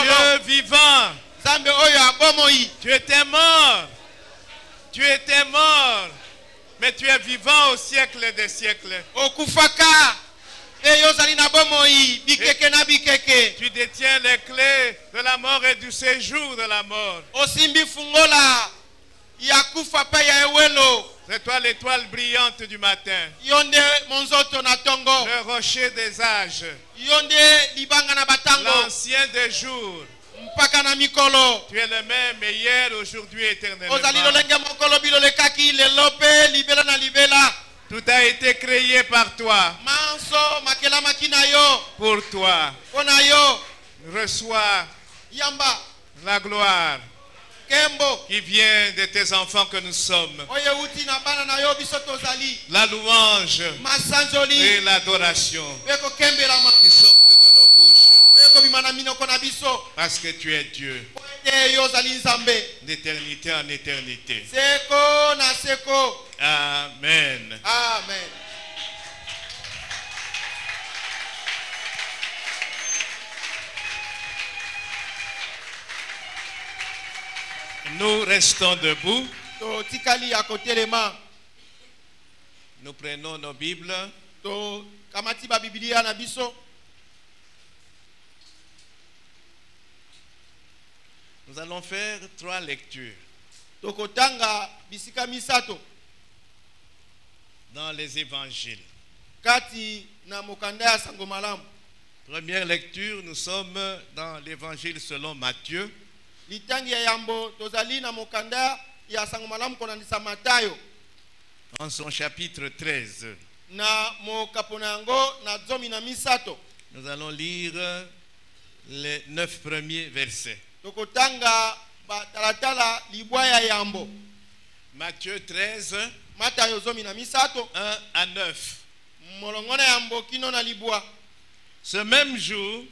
Dieu vivant. Tu étais mort. Tu étais mort. Mais tu es vivant au siècle des siècles. Tu détiens les clés de la mort et du séjour de la mort. C'est toi l'étoile brillante du matin. Le rocher des âges. L'ancien des jours. Tu es le même hier, aujourd'hui, éternellement. Tout a été créé par toi. Pour toi. Reçois la gloire qui vient de tes enfants que nous sommes. La louange et l'adoration qui sortent de nos bouches. Parce que tu es Dieu. D'éternité en éternité. Amen. Amen. Nous restons debout. Nous prenons nos Bibles. Nous allons faire 3 lectures dans les évangiles. Première lecture, nous sommes dans l'évangile selon Matthieu. En son chapitre 13. Nous allons lire les 9 premiers versets. Matthieu 13, 1 à 9. Ce même jour,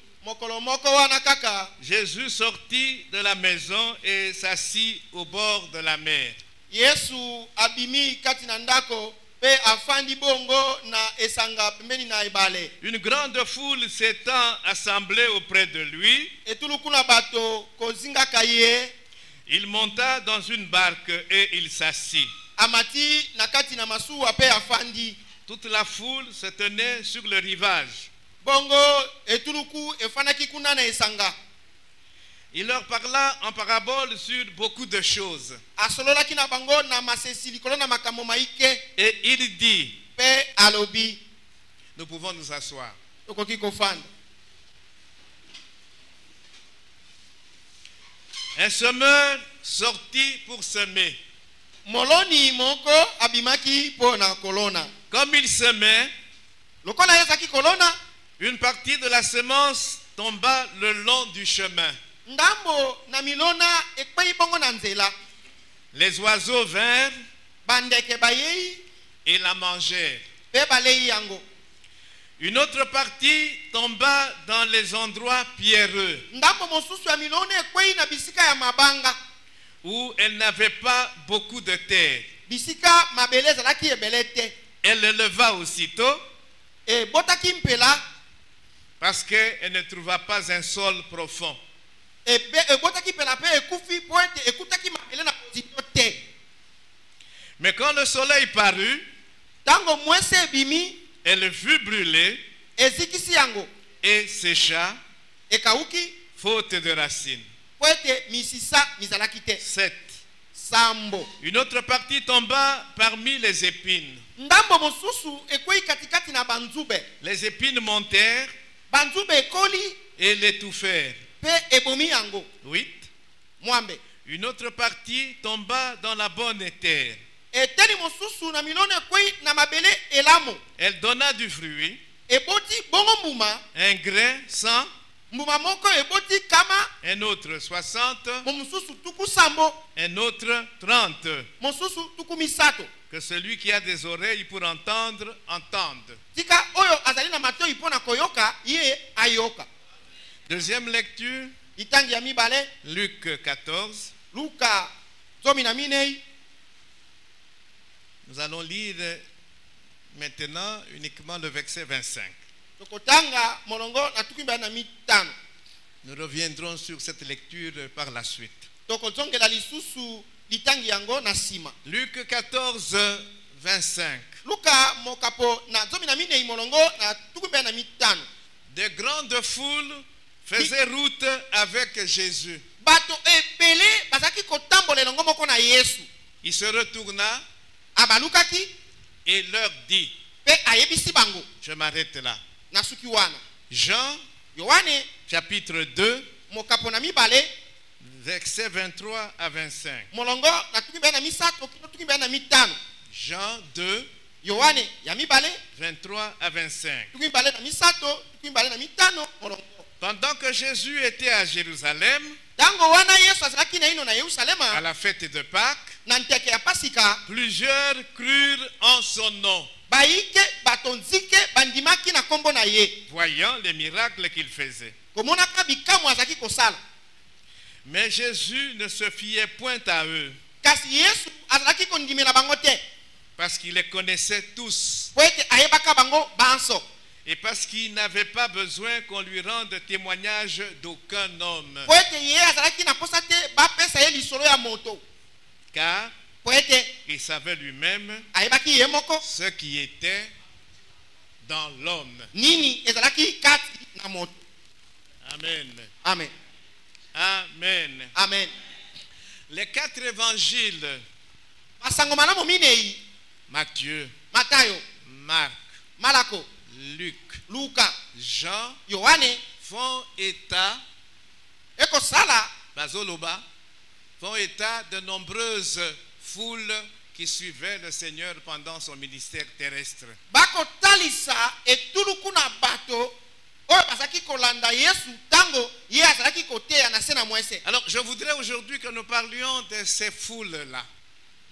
Jésus sortit de la maison et s'assit au bord de la mer. Une grande foule s'étant assemblée auprès de lui, il monta dans une barque et il s'assit. Toute la foule se tenait sur le rivage. Il leur parla en parabole sur beaucoup de choses. Et il dit, nous pouvons nous asseoir. Un semeur sortit pour semer. Comme il semait, une partie de la semence tomba le long du chemin. Les oiseaux vinrent et la mangèrent. Une autre partie tomba dans les endroits pierreux où elle n'avait pas beaucoup de terre. Elle le leva aussitôt parce qu'elle ne trouva pas un sol profond. Mais quand le soleil parut, elle fut brûlée et sécha, faute de racines. 7. Une autre partie tomba parmi les épines. Les épines montèrent et l'étouffèrent. 8. Une autre partie tomba dans la bonne terre. Elle donna du fruit, un grain 100, un autre 60, un autre 30. Que celui qui a des oreilles pour entendre, entende. Deuxième lecture, Luc 14. Nous allons lire maintenant uniquement le verset 25. Nous reviendrons sur cette lecture par la suite. Luc 14, 25. De grandes foules faisaient route avec Jésus. Il se retourna et leur dit, je m'arrête là. Jean, chapitre 2, versets 23 à 25. Jean 2, 23 à 25. Pendant que Jésus était à Jérusalem, à la fête de Pâques, plusieurs crurent en son nom, voyant les miracles qu'il faisait. Mais Jésus ne se fiait point à eux, parce qu'il les connaissait tous, et parce qu'il n'avait pas besoin qu'on lui rende témoignage d'aucun homme, car il savait lui-même ce qui était dans l'homme. Amen. Amen. Amen. Amen. Les 4 évangiles, Matthieu, Marc, Malako, Luc, Luka, Jean, Yohane, font état, Bazoloba, font état de nombreuses foules qui suivaient le Seigneur pendant son ministère terrestre. Bako talisa etulukuna bato oyo bazaki kolanda Yesu tango ye azalaki koteya na se na mwese. Alors je voudrais aujourd'hui que nous parlions de ces foules-là.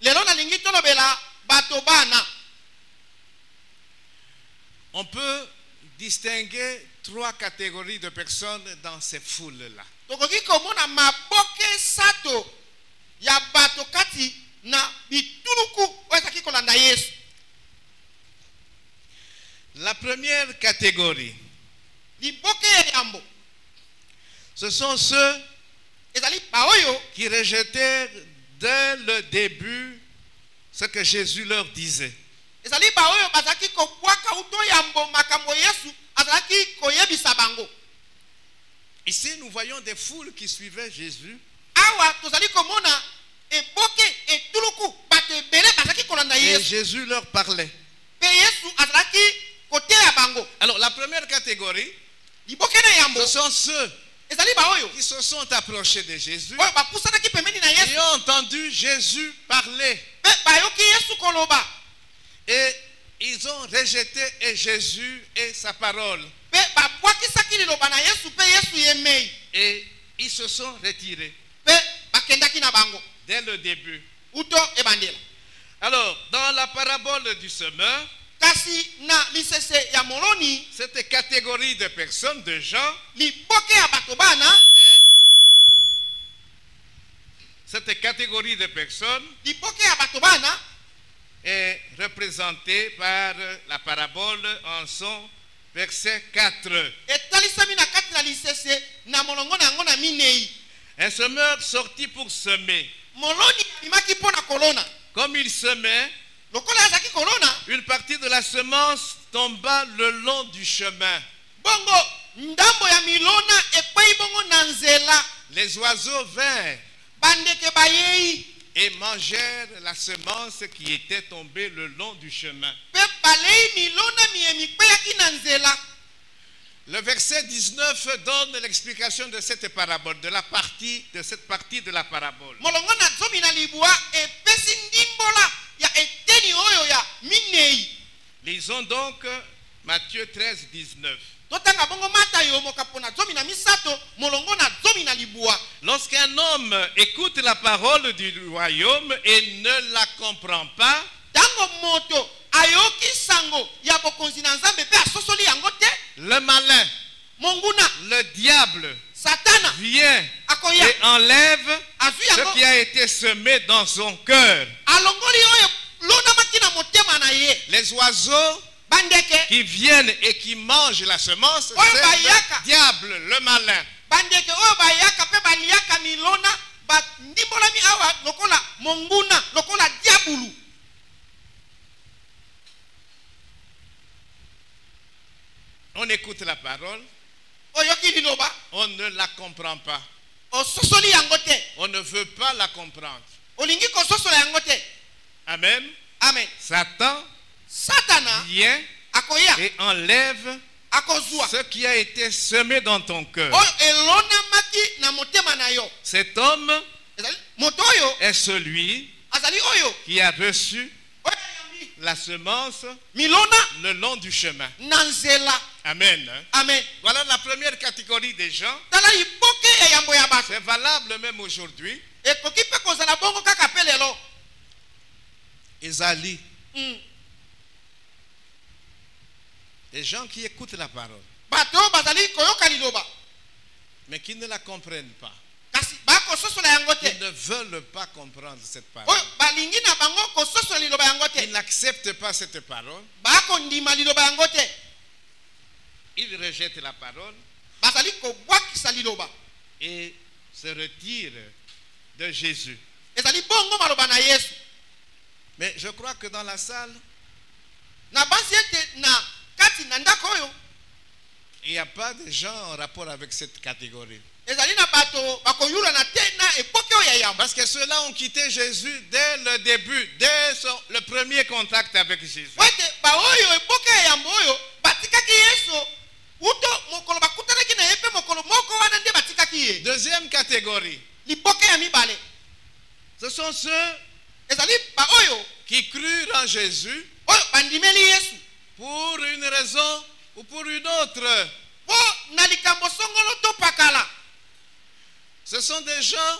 Lelo nalingi tolobela bato bana. On peut distinguer 3 catégories de personnes dans ces foules-là. Tokoki komona maboke sato ya bato kati na bituluku oyo azalaki kolanda Yesu. La première catégorie, ce sont ceux qui rejetaient dès le début ce que Jésus leur disait. Ici, nous voyons des foules qui suivaient Jésus. Et Jésus leur parlait. Alors, la première catégorie, ce sont ceux qui se sont approchés de Jésus et ont entendu Jésus parler. Et ils ont rejeté Jésus et sa parole. Et ils se sont retirés dès le début. Alors, dans la parabole du semeur, cette catégorie de personnes, de gens, cette catégorie de personnes est représentée par la parabole en son verset 4. Un semeur sortit pour semer. Comme il semait, une partie de la semence tomba le long du chemin. Les oiseaux vinrent et mangèrent la semence qui était tombée le long du chemin. Le verset 19 donne l'explication de cette parabole, de cette partie de la parabole. Lisons donc Matthieu 13, 19. Lorsqu'un homme écoute la parole du royaume et ne la comprend pas, le malin, le diable, vient et enlève ce qui a été semé dans son cœur. Les oiseaux qui viennent et qui mangent la semence, c'est le diable, le malin. On écoute la parole, on ne la comprend pas. On ne veut pas la comprendre. Amen. Amen. Satan vient et enlève ce qui a été semé dans ton cœur. Cet homme est celui qui a reçu la semence le long du chemin. Amen. Amen. Voilà la première catégorie des gens. C'est valable même aujourd'hui. Ezali. Des gens qui écoutent la parole, mais qui ne la comprennent pas. Ils ne veulent pas comprendre cette parole. Ils n'acceptent pas cette parole. Ils rejettent la parole et se retirent de Jésus. Mais je crois que dans la salle, il n'y a pas de gens en rapport avec cette catégorie. Parce que ceux-là ont quitté Jésus dès le début, dès le premier contact avec Jésus. Deuxième catégorie, ce sont ceux qui crurent en Jésus pour une raison ou pour une autre. Ce sont des gens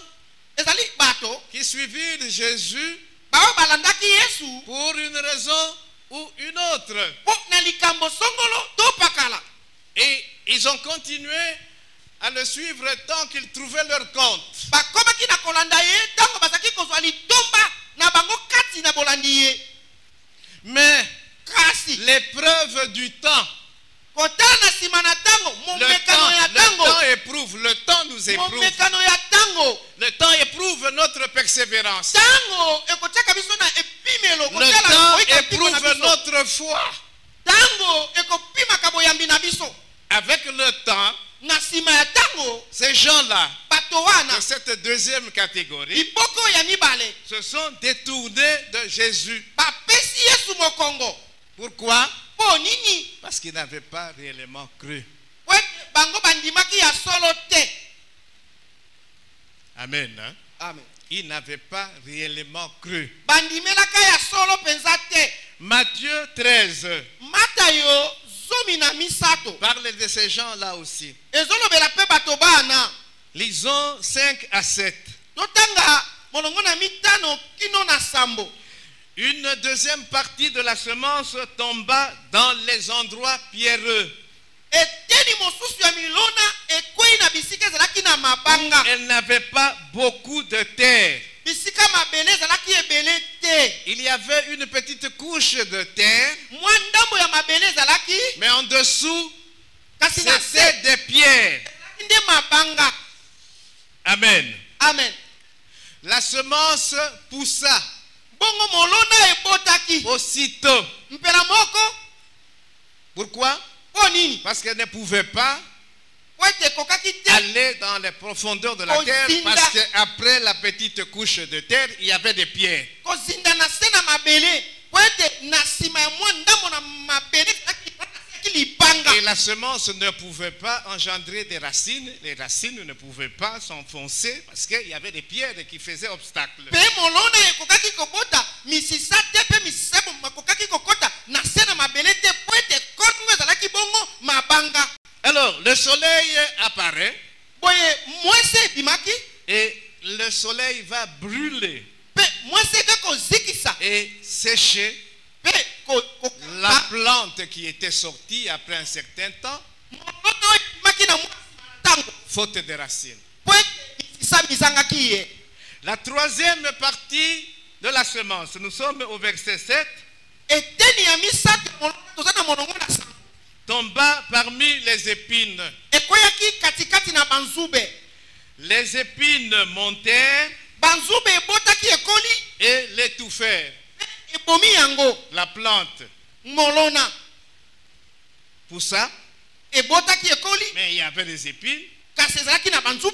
qui suivirent Jésus pour une raison ou une autre. Et ils ont continué à le suivre tant qu'ils trouvaient leur compte. Mais l'épreuve du temps, le temps nous éprouve. Le temps éprouve notre persévérance. Le temps éprouve notre foi. Avec le temps, ces gens-là, de cette deuxième catégorie, se sont détournés de Jésus. Pourquoi? Parce qu'ils n'avaient pas réellement cru. Amen. Hein? Amen. Ils n'avaient pas réellement cru. Matthieu 13 parle de ces gens-là aussi. Lisons 5 à 7. Une deuxième partie de la semence tomba dans les endroits pierreux. Elle n'avait pas beaucoup de terre. Il y avait une petite couche de terre, mais en dessous, c'était des pierres. Amen. Amen. La semence poussa aussitôt. Pourquoi? Parce qu'elle ne pouvait pas aller dans les profondeurs de la terre, parce qu'après la petite couche de terre, il y avait des pierres. Et la semence ne pouvait pas engendrer des racines. Les racines ne pouvaient pas s'enfoncer parce qu'il y avait des pierres qui faisaient obstacle. Alors, le soleil apparaît et le soleil va brûler et sécher la plante qui était sortie après un certain temps, faute de racines. La troisième partie de la semence, nous sommes au verset 7. tomba parmi les épines. Les épines montèrent et l'étouffèrent. La plante poussa, mais il y avait des épines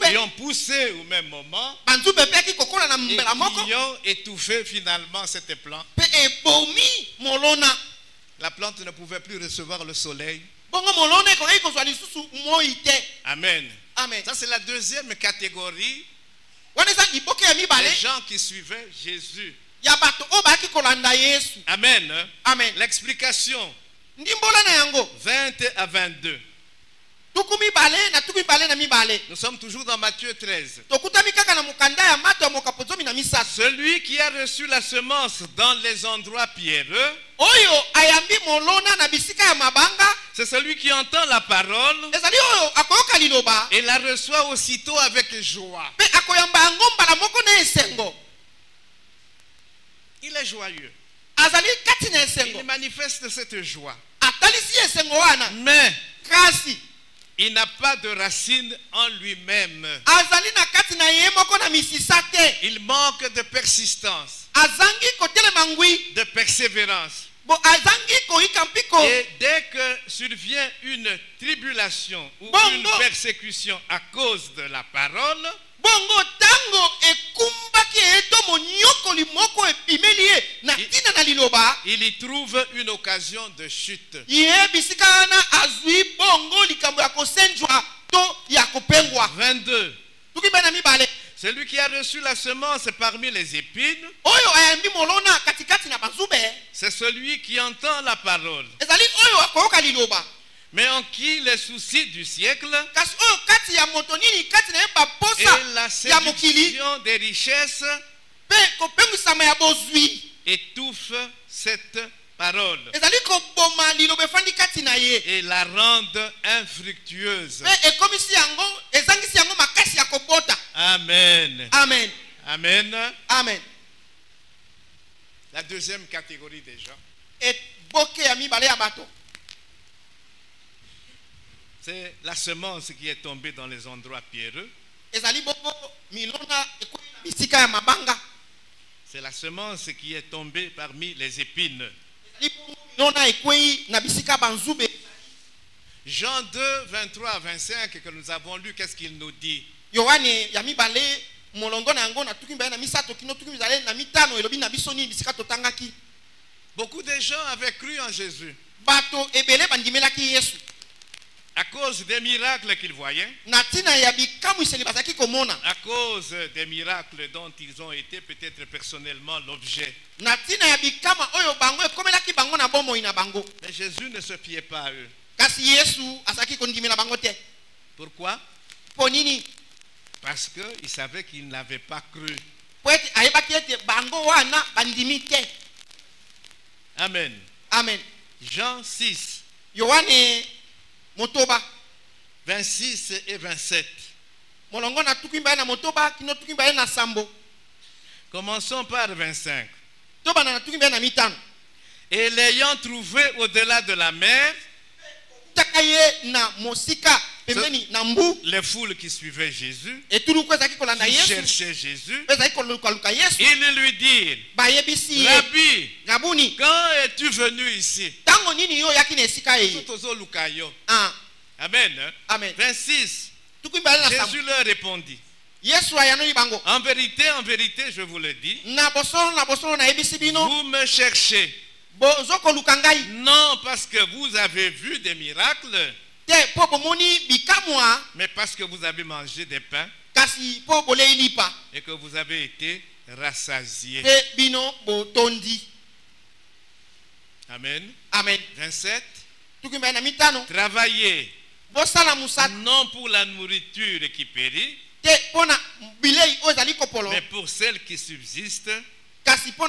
qui ont poussé au même moment et qui ont étouffé finalement cette plante. La plante ne pouvait plus recevoir le soleil. Amen. Amen. Ça, c'est la deuxième catégorie des gens qui suivaient Jésus. Amen. Amen. L'explication 20 à 22. Nous sommes toujours dans Matthieu 13. Celui qui a reçu la semence dans les endroits pierreux, c'est celui qui entend la parole et la reçoit aussitôt avec joie. Il est joyeux. Il manifeste cette joie. Mais il n'a pas de racine en lui-même. Il manque de persistance, de persévérance. Et dès que survient une tribulation ou une persécution à cause de la parole, il y trouve une occasion de chute. 22. Celui qui a reçu la semence parmi les épines, c'est celui qui entend la parole, mais en qui les soucis du siècle et la séduction des richesses étouffent cette parole et la rendent infructueuse. Amen. Amen. Amen. Amen. La deuxième catégorie des gens, c'est la semence qui est tombée dans les endroits pierreux. C'est la semence qui est tombée parmi les épines. Jean 2, 23 à 25 que nous avons lu, qu'est-ce qu'il nous dit? Beaucoup de gens avaient cru en Jésus à cause des miracles qu'ils voyaient, à cause des miracles dont ils ont été peut-être personnellement l'objet. Mais Jésus ne se fiait pas à eux. Pourquoi? Parce qu'il savait qu'ils n'avaient pas cru. Amen. Amen. Jean 6, 26 et 27. Commençons par 25. Et l'ayant trouvé au-delà de la mer, les foules qui suivaient Jésus, qui cherchaient Jésus, ils lui dirent: Rabbi, quand es-tu venu ici? Amen. Amen. 26. Jésus leur répondit: en vérité, je vous le dis, vous me cherchez non parce que vous avez vu des miracles, mais parce que vous avez mangé des pains et que vous avez été rassasiés. Amen. Amen. 27. Travaillez non pour la nourriture qui périt, mais pour celle qui subsiste, pour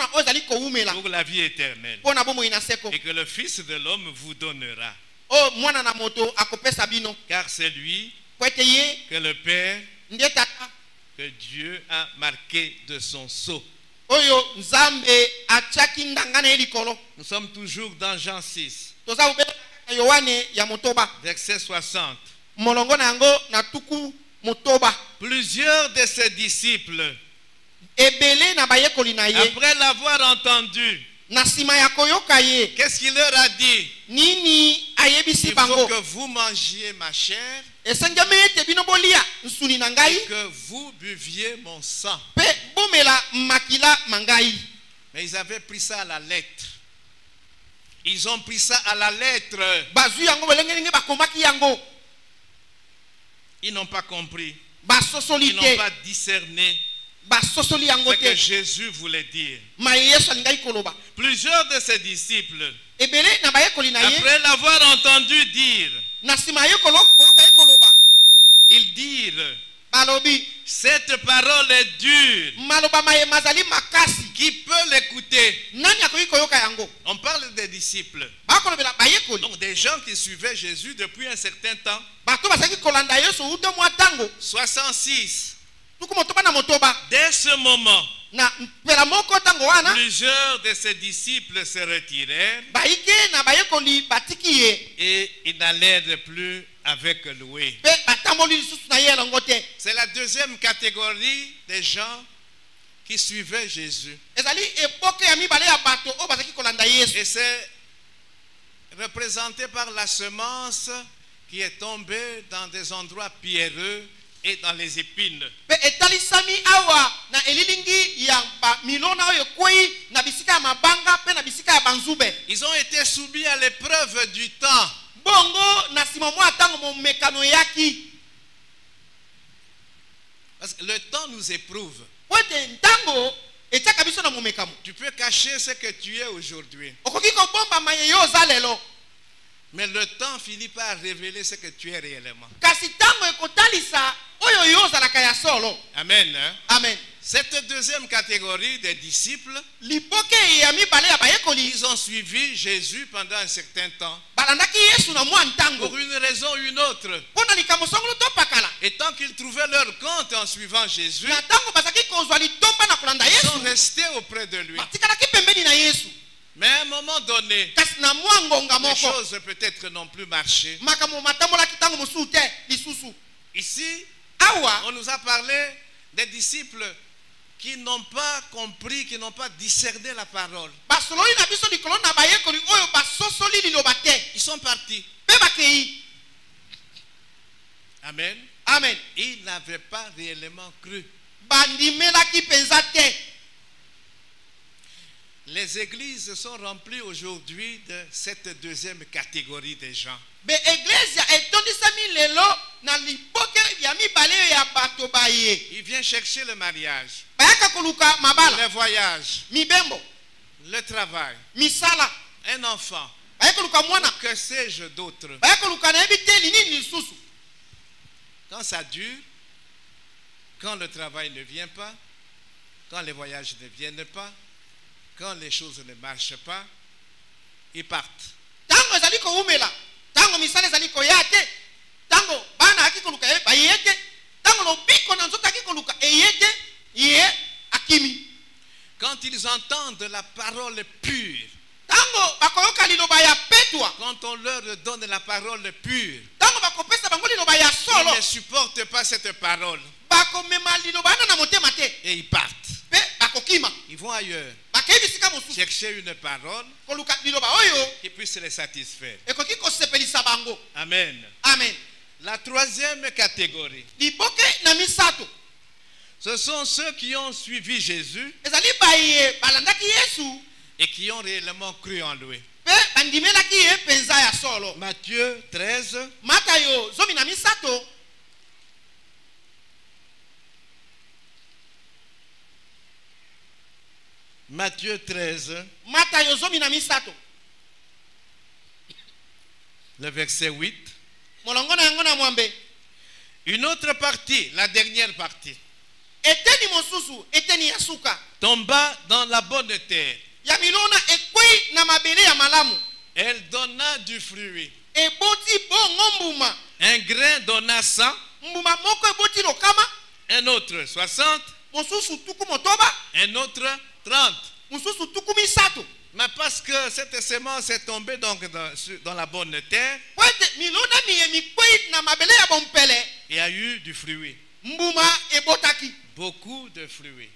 la vie éternelle, et que le Fils de l'homme vous donnera. Car c'est lui que le Père, que Dieu a marqué de son sceau. Nous sommes toujours dans Jean 6. Verset 60. Plusieurs de ses disciples, après l'avoir entendu, qu'est-ce qu'il leur a dit? Il faut que vous mangiez ma chair et que vous buviez mon sang. Mais ils avaient pris ça à la lettre. Ils ont pris ça à la lettre. Ils n'ont pas compris. Ils n'ont pas discerné ce que Jésus voulait dire. Plusieurs de ses disciples, après l'avoir entendu dire, ils dirent, cette parole est dure. Qui peut l'écouter? On parle des disciples. Donc des gens qui suivaient Jésus depuis un certain temps. 66. Dès ce moment, plusieurs de ses disciples se retirèrent et ils n'allèrent plus avec lui. C'est la deuxième catégorie des gens qui suivaient Jésus. Et c'est représenté par la semence qui est tombée dans des endroits pierreux et dans les épines. Ils ont été soumis à l'épreuve du temps. Parce que le temps nous éprouve. Tu peux cacher ce que tu es aujourd'hui. Mais le temps finit par révéler ce que tu es réellement. Amen. Hein? Amen. Cette deuxième catégorie des disciples, ils ont suivi Jésus pendant un certain temps. Pour une raison ou une autre. Et tant qu'ils trouvaient leur compte en suivant Jésus, ils sont restés auprès de lui. Mais à un moment donné, les choses peut-être n'ont plus marché. Ici, on nous a parlé des disciples qui n'ont pas compris, qui n'ont pas discerné la parole. Ils sont partis. Amen. Amen. Ils n'avaient pas réellement cru. Les églises sont remplies aujourd'hui de cette deuxième catégorie des gens. Il vient chercher le mariage, le voyage, le travail, un enfant, que sais-je d'autre. Quand ça dure, quand le travail ne vient pas, quand les voyages ne viennent pas, quand les choses ne marchent pas, ils partent. Quand ils entendent la parole pure, quand on leur donne la parole pure, ils ne supportent pas cette parole et ils partent. Ils vont ailleurs chercher une parole qui puisse les satisfaire. Amen. Amen. La troisième catégorie, ce sont ceux qui ont suivi Jésus et qui ont réellement cru en lui. Matthieu 13. Matthieu 13. Le verset 8. Une autre partie, la dernière partie, tomba dans la bonne terre. Elle donna du fruit. Un grain donna 100, un autre 60, un autre 30. Mais parce que cette semence est tombée donc dans la bonne terre, il y a eu du fruit. Beaucoup de fruits.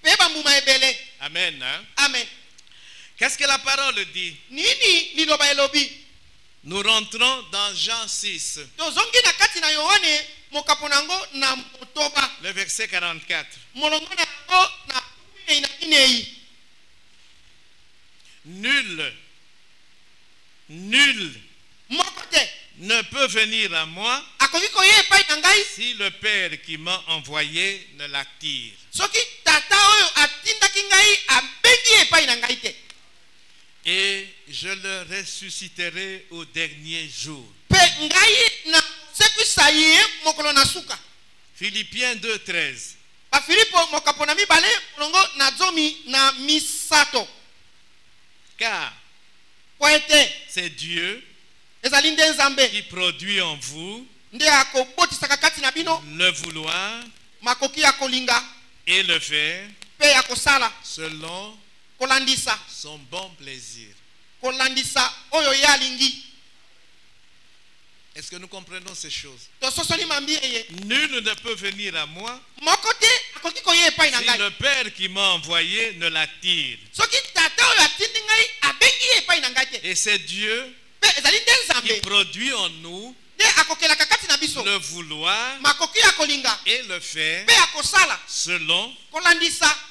Amen. Hein? Amen. Qu'est-ce que la parole dit? Nous rentrons dans Jean 6. Le verset 44. Nul ne peut venir à moi si le Père qui m'a envoyé ne l'attire. Et je le ressusciterai au dernier jour. Philippiens 2:13. Car c'est Dieu qui produit en vous le vouloir et le faire selon son bon plaisir. Est-ce que nous comprenons ces choses? Nul ne peut venir à moi si le Père qui m'a envoyé ne l'attire. Et c'est Dieu qui produit en nous le vouloir et le faire selon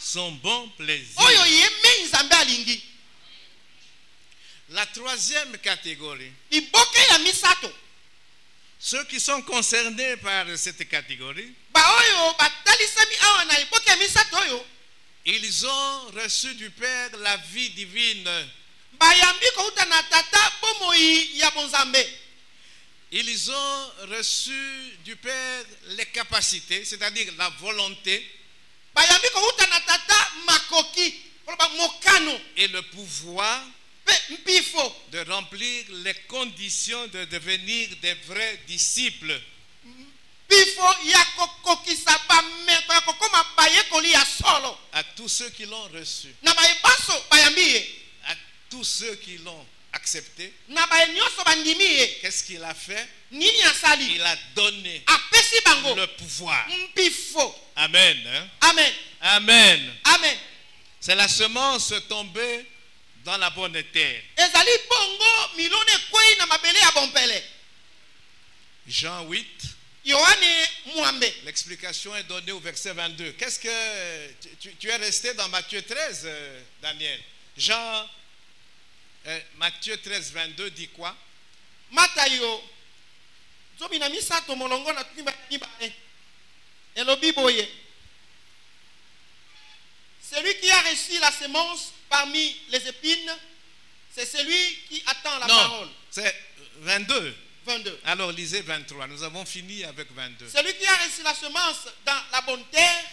son bon plaisir. La troisième catégorie, ceux qui sont concernés par cette catégorie, ils ont reçu du Père la vie divine. Ils ont reçu du Père les capacités, c'est-à-dire la volonté et le pouvoir de remplir les conditions de devenir des vrais disciples. À tous ceux qui l'ont reçu, à tous ceux qui l'ont accepté, qu'est-ce qu'il a fait? Il a donné le pouvoir. Amen. Hein? Amen. Amen. Amen. C'est la semence tombée dans la bonne terre. Jean 8. L'explication est donnée au verset 22. Qu'est-ce que tu es resté dans Matthieu 13, Daniel? Matthieu 13, 22 dit quoi? Celui qui a reçu la semence parmi les épines, c'est celui qui attend la parole. C'est 22. 22. Alors lisez 23. Nous avons fini avec 22. Celui qui a reçu la semence dans la bonne terre,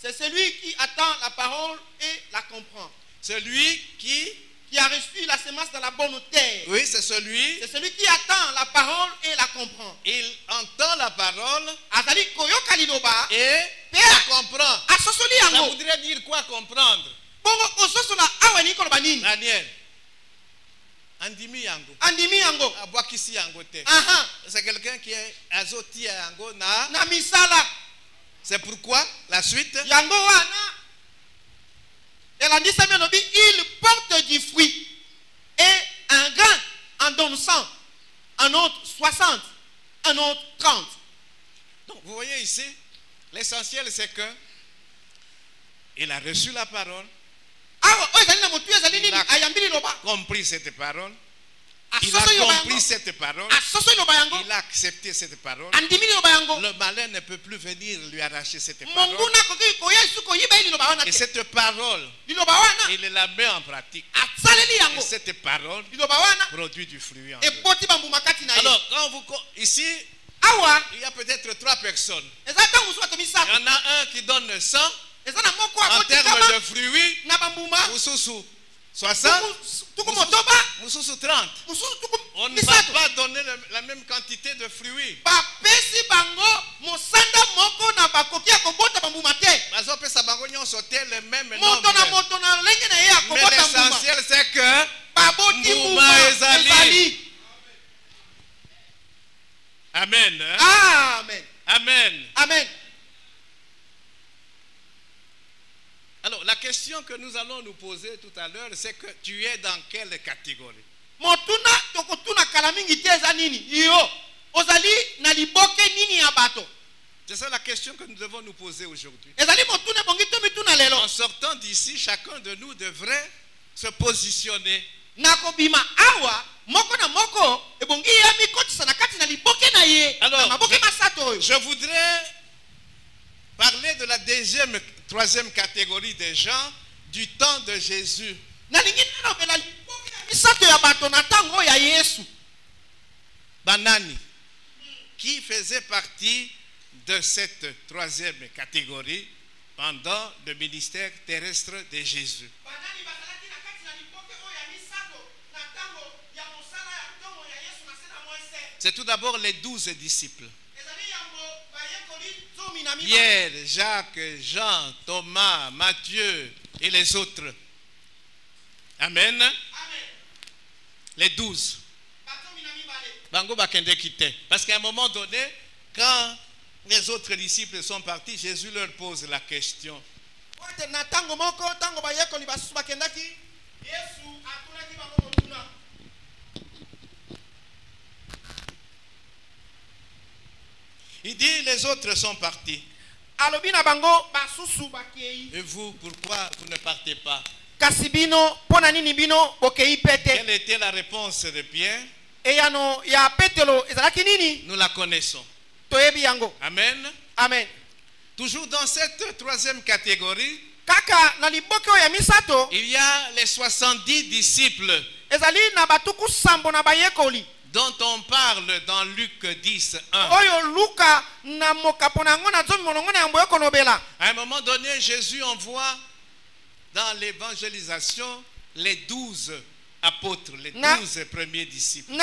c'est celui qui attend la parole et la comprend. Celui qui a reçu la semence dans la bonne terre. Oui, c'est celui qui attend la parole et la comprend. Il entend la parole et la comprend. Ça Ça voudrait dire quoi comprendre? Daniel. Andimi yango. Abwakisi yango te. C'est quelqu'un qui est azoti yango na misala. C'est pourquoi la suite. Yango wana. Il porte du fruit et un grain en donne 100, un autre 60, un autre 30. Donc vous voyez ici, l'essentiel c'est que il a reçu la parole. Il a compris cette parole. Il a compris cette parole. Il a accepté cette parole. Le malin ne peut plus venir lui arracher cette parole. Et cette parole, il la met en pratique. Et cette parole produit du fruit en eux. Alors, ici, il y a peut-être 3 personnes. Il y en a un qui donne 100 en termes de fruits. Mususu 60, Mususu 30. On ne va pas donner la même quantité de fruits. Le même nombre. Mais l'essentiel c'est que Amen. Amen. Amen. Amen. Alors, la question que nous allons nous poser tout à l'heure, c'est que tu es dans quelle catégorie? C'est ça la question que nous devons nous poser aujourd'hui. En sortant d'ici, chacun de nous devrait se positionner. Alors, je voudrais parler de la troisième catégorie des gens du temps de Jésus. Banani, qui faisait partie de cette troisième catégorie pendant le ministère terrestre de Jésus. C'est tout d'abord les 12 disciples. Pierre, Jacques, Jean, Thomas, Matthieu et les autres. Amen. Les 12. Parce qu'à un moment donné, quand les autres disciples sont partis, Jésus leur pose la question. Il dit, les autres sont partis. Et vous, pourquoi vous ne partez pas? Quelle était la réponse de Pierre? Nous la connaissons. Amen. Amen. Toujours dans cette troisième catégorie, il y a les 70 disciples dont on parle dans Luc 10, 1. À un moment donné, Jésus envoie dans l'évangélisation les 12 apôtres, les 12 premiers disciples.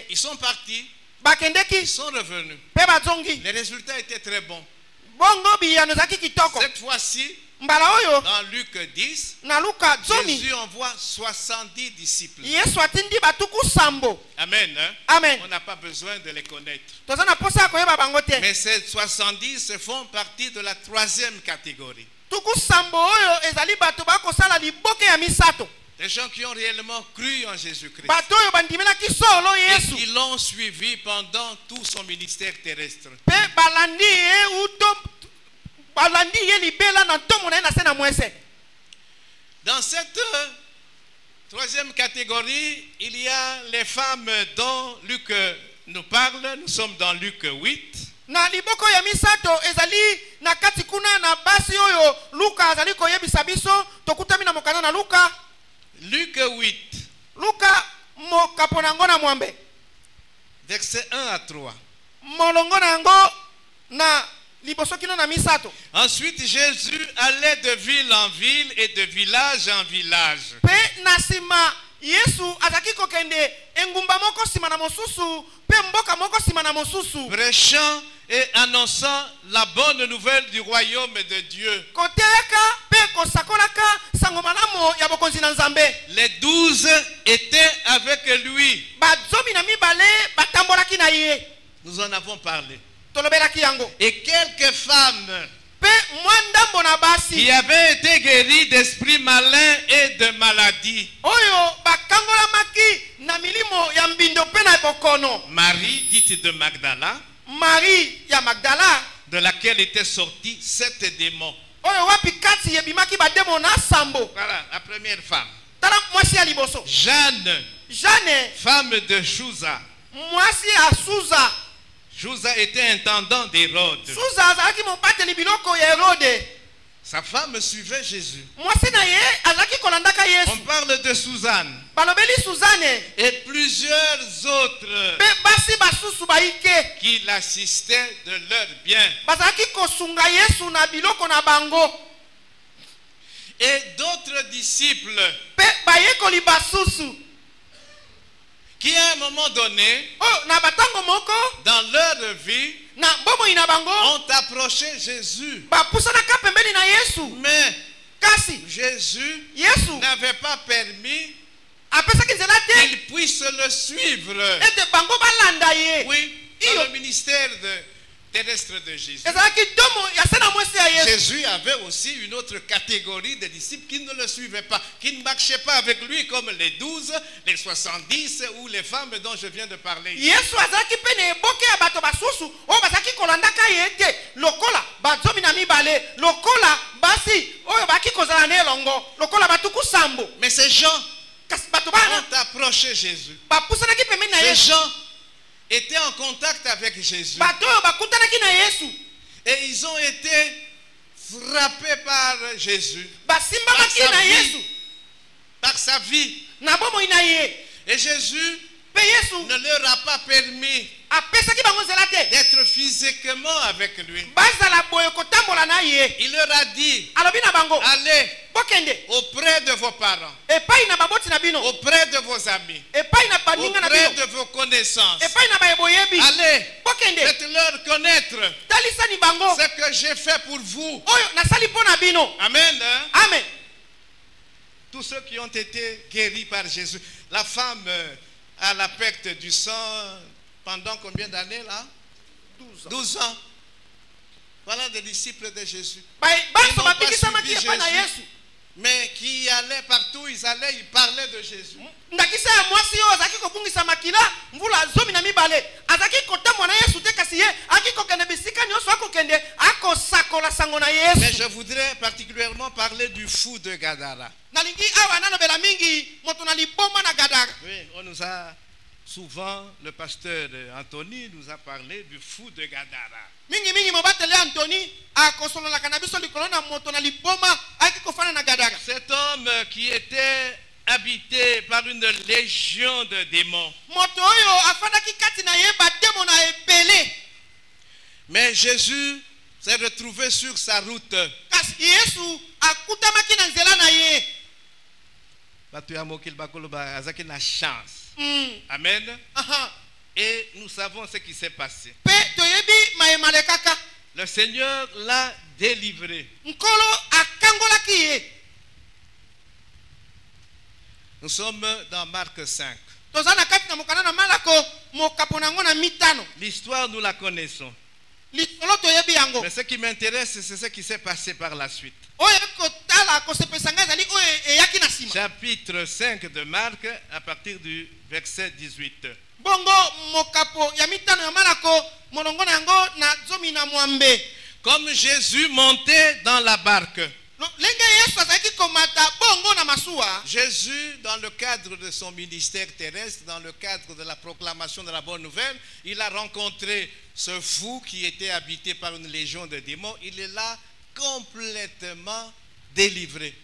Ils sont partis, ils sont revenus. Les résultats étaient très bons. Cette fois-ci, dans Luc 10, Jésus envoie 70 disciples. Amen. Amen. On n'a pas besoin de les connaître. Mais ces 70 font partie de la troisième catégorie. Des gens qui ont réellement cru en Jésus-Christ. Et qui l'ont suivi pendant tout son ministère terrestre. Dans cette troisième catégorie, il y a les femmes dont Luc nous parle. Nous sommes dans Luc 8. Luc 8. Versets 1 à 3. Ensuite, Jésus allait de ville en ville et de village en village, prêchant et annonçant la bonne nouvelle du royaume de Dieu. Les 12 étaient avec lui. Nous en avons parlé. Et quelques femmes qui avaient été guéries d'esprits malins et de maladies. Marie, dite de Magdala, de laquelle étaient sortis 7 démons. Voilà la première femme. Jeanne, femme de Chouza. Chouza était intendant d'Hérode. Sa femme suivait Jésus. On parle de Suzanne et plusieurs autres qui l'assistaient de leurs biens. Et d'autres disciples qui à un moment donné, dans leur vie, ont approché Jésus. Mais Jésus n'avait pas permis qu'ils puissent le suivre. Oui, dans le ministère terrestre de Jésus. Jésus avait aussi une autre catégorie de disciples qui ne le suivaient pas, qui ne marchaient pas avec lui comme les 12, les 70 ou les femmes dont je viens de parler. Mais ces gens ont approché Jésus. Ces gens étaient en contact avec Jésus. Et ils ont été frappés par Jésus. Par sa vie. Et Jésus ne leur a pas permis d'être physiquement avec lui. Il leur a dit, allez auprès de vos parents, auprès de vos amis, auprès de vos connaissances. Allez, faites-leur connaître ce que j'ai fait pour vous. Amen. Amen. Tous ceux qui ont été guéris par Jésus. La femme à la perte du sang pendant combien d'années là? 12 ans. Voilà des disciples de Jésus. Ils n'ont pas suivi Jésus, mais qui allaient partout, ils parlaient de Jésus. Mais je voudrais particulièrement parler du fou de Gadara. Oui, on nous a souvent, le pasteur Anthony nous a parlé du fou de Gadara. Cet homme qui était habité par une légion de démons. Mais Jésus s'est retrouvé sur sa route. Chance. Amen. Et nous savons ce qui s'est passé. Le Seigneur l'a délivré. Nous sommes dans Marc 5. L'histoire, nous la connaissons. Mais ce qui m'intéresse, c'est ce qui s'est passé par la suite. Chapitre 5 de Marc, à partir du verset 18. Comme Jésus montait dans la barque, Jésus, dans le cadre de son ministère terrestre, dans le cadre de la proclamation de la bonne nouvelle, il a rencontré ce fou qui était habité par une légion de démons. Il est là complètement délivré.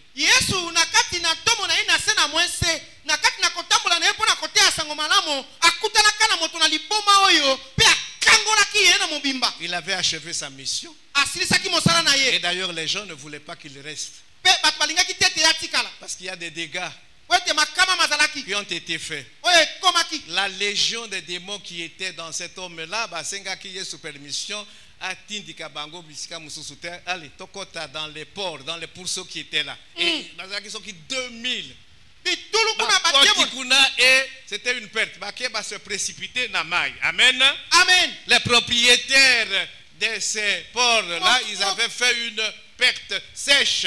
Il avait achevé sa mission. Et d'ailleurs, les gens ne voulaient pas qu'il reste. Parce qu'il y a des dégâts qui ont été faits. La légion de démons qui était dans cet homme-là, qui est sous permission, allez, tokota dans les ports, dans les pourceaux qui étaient là. Et ils sont 2000. Et c'était une perte. Va se précipiter dans Maï. Amen. Amen. Les propriétaires de ces ports-là, ils avaient fait une perte sèche.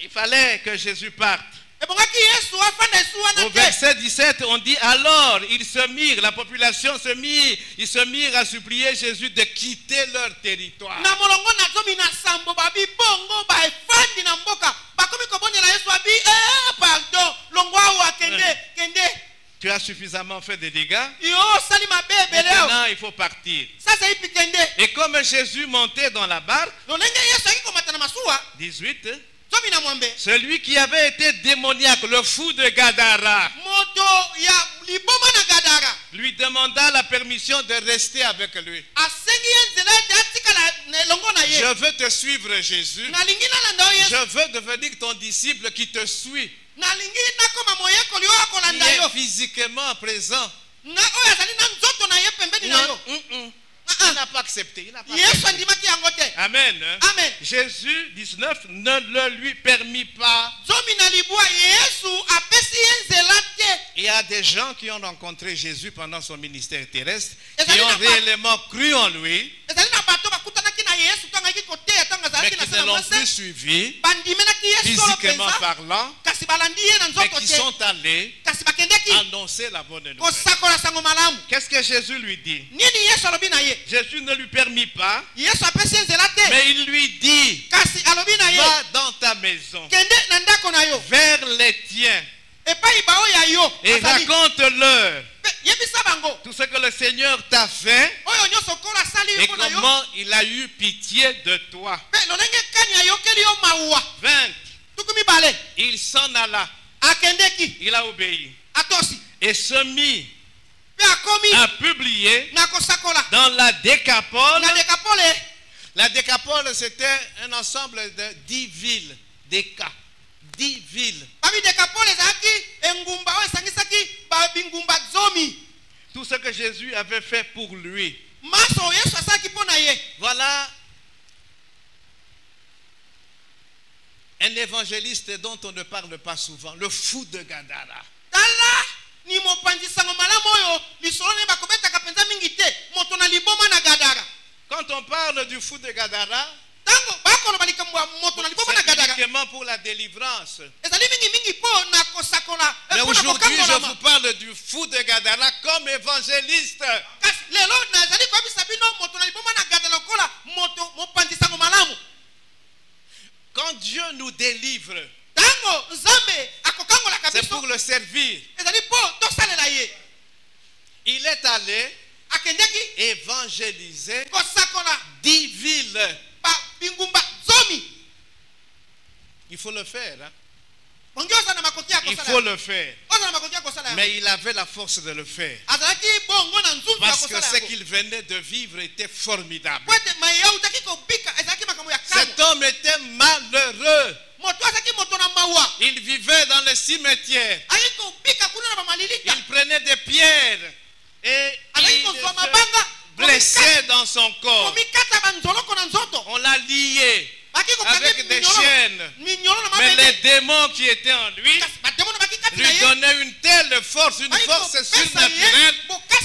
Il fallait que Jésus parte. Au verset 17, on dit alors ils se mirent, la population se mit, ils se mirent à supplier Jésus de quitter leur territoire. Tu as suffisamment fait de dégâts. Maintenant, il faut partir. Et comme Jésus montait dans la barque, 18, celui qui avait été démoniaque, le fou de Gadara, lui demanda la permission de rester avec lui. Je veux te suivre, Jésus. Je veux devenir ton disciple qui te suit. Il est physiquement présent. Il n'a pas accepté. Amen. Amen. Jésus 19 ne le lui permit pas. Il y a des gens qui ont rencontré Jésus pendant son ministère terrestre, qui ont réellement cru en lui, mais qui ne l'ont plus suivi, physiquement parlant, mais qui sont allés annoncer la bonne nouvelle. Qu'est-ce que Jésus lui dit? Jésus ne lui permit pas, mais il lui dit, va dans ta maison, vers les tiens, et raconte-leur tout ce que le Seigneur t'a fait et comment il a eu pitié de toi. 20. Il s'en alla. Il a obéi. Et se mit à publier dans la Décapole. La Décapole, c'était un ensemble de 10 villes. 10 villes. Tout ce que Jésus avait fait pour lui. Voilà un évangéliste dont on ne parle pas souvent, le fou de Gadara. Quand on parle du fou de Gadara, c'est uniquement pour la délivrance. Mais aujourd'hui, je vous parle du fou de Gadara comme évangéliste. Quand Dieu nous délivre, c'est pour le servir. Il est allé évangéliser 10 villes. Il faut le faire. Hein? Il faut le faire. Mais il avait la force de le faire. Parce que ce qu'il venait de vivre était formidable. Cet homme était malheureux. Il vivait dans le cimetière. Il prenait des pierres et il se blessait dans son corps. On l'a lié avec des chaînes. Mais les démons qui étaient en lui lui donnaient une telle force, une force surnaturelle,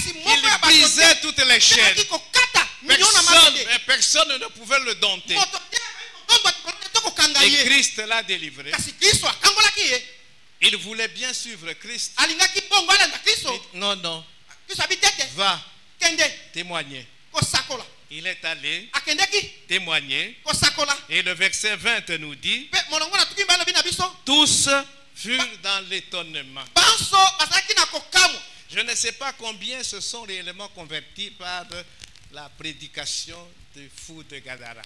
qu'il brisait toutes les chaînes. Personne ne pouvait le dompter. Et Christ l'a délivré. Il voulait bien suivre Christ. Non, non. Va témoigner. Il est allé témoigner. Et le verset 20 nous dit, tous furent dans l'étonnement. Je ne sais pas combien se sont réellement convertis par la prédication du fou de Gadara.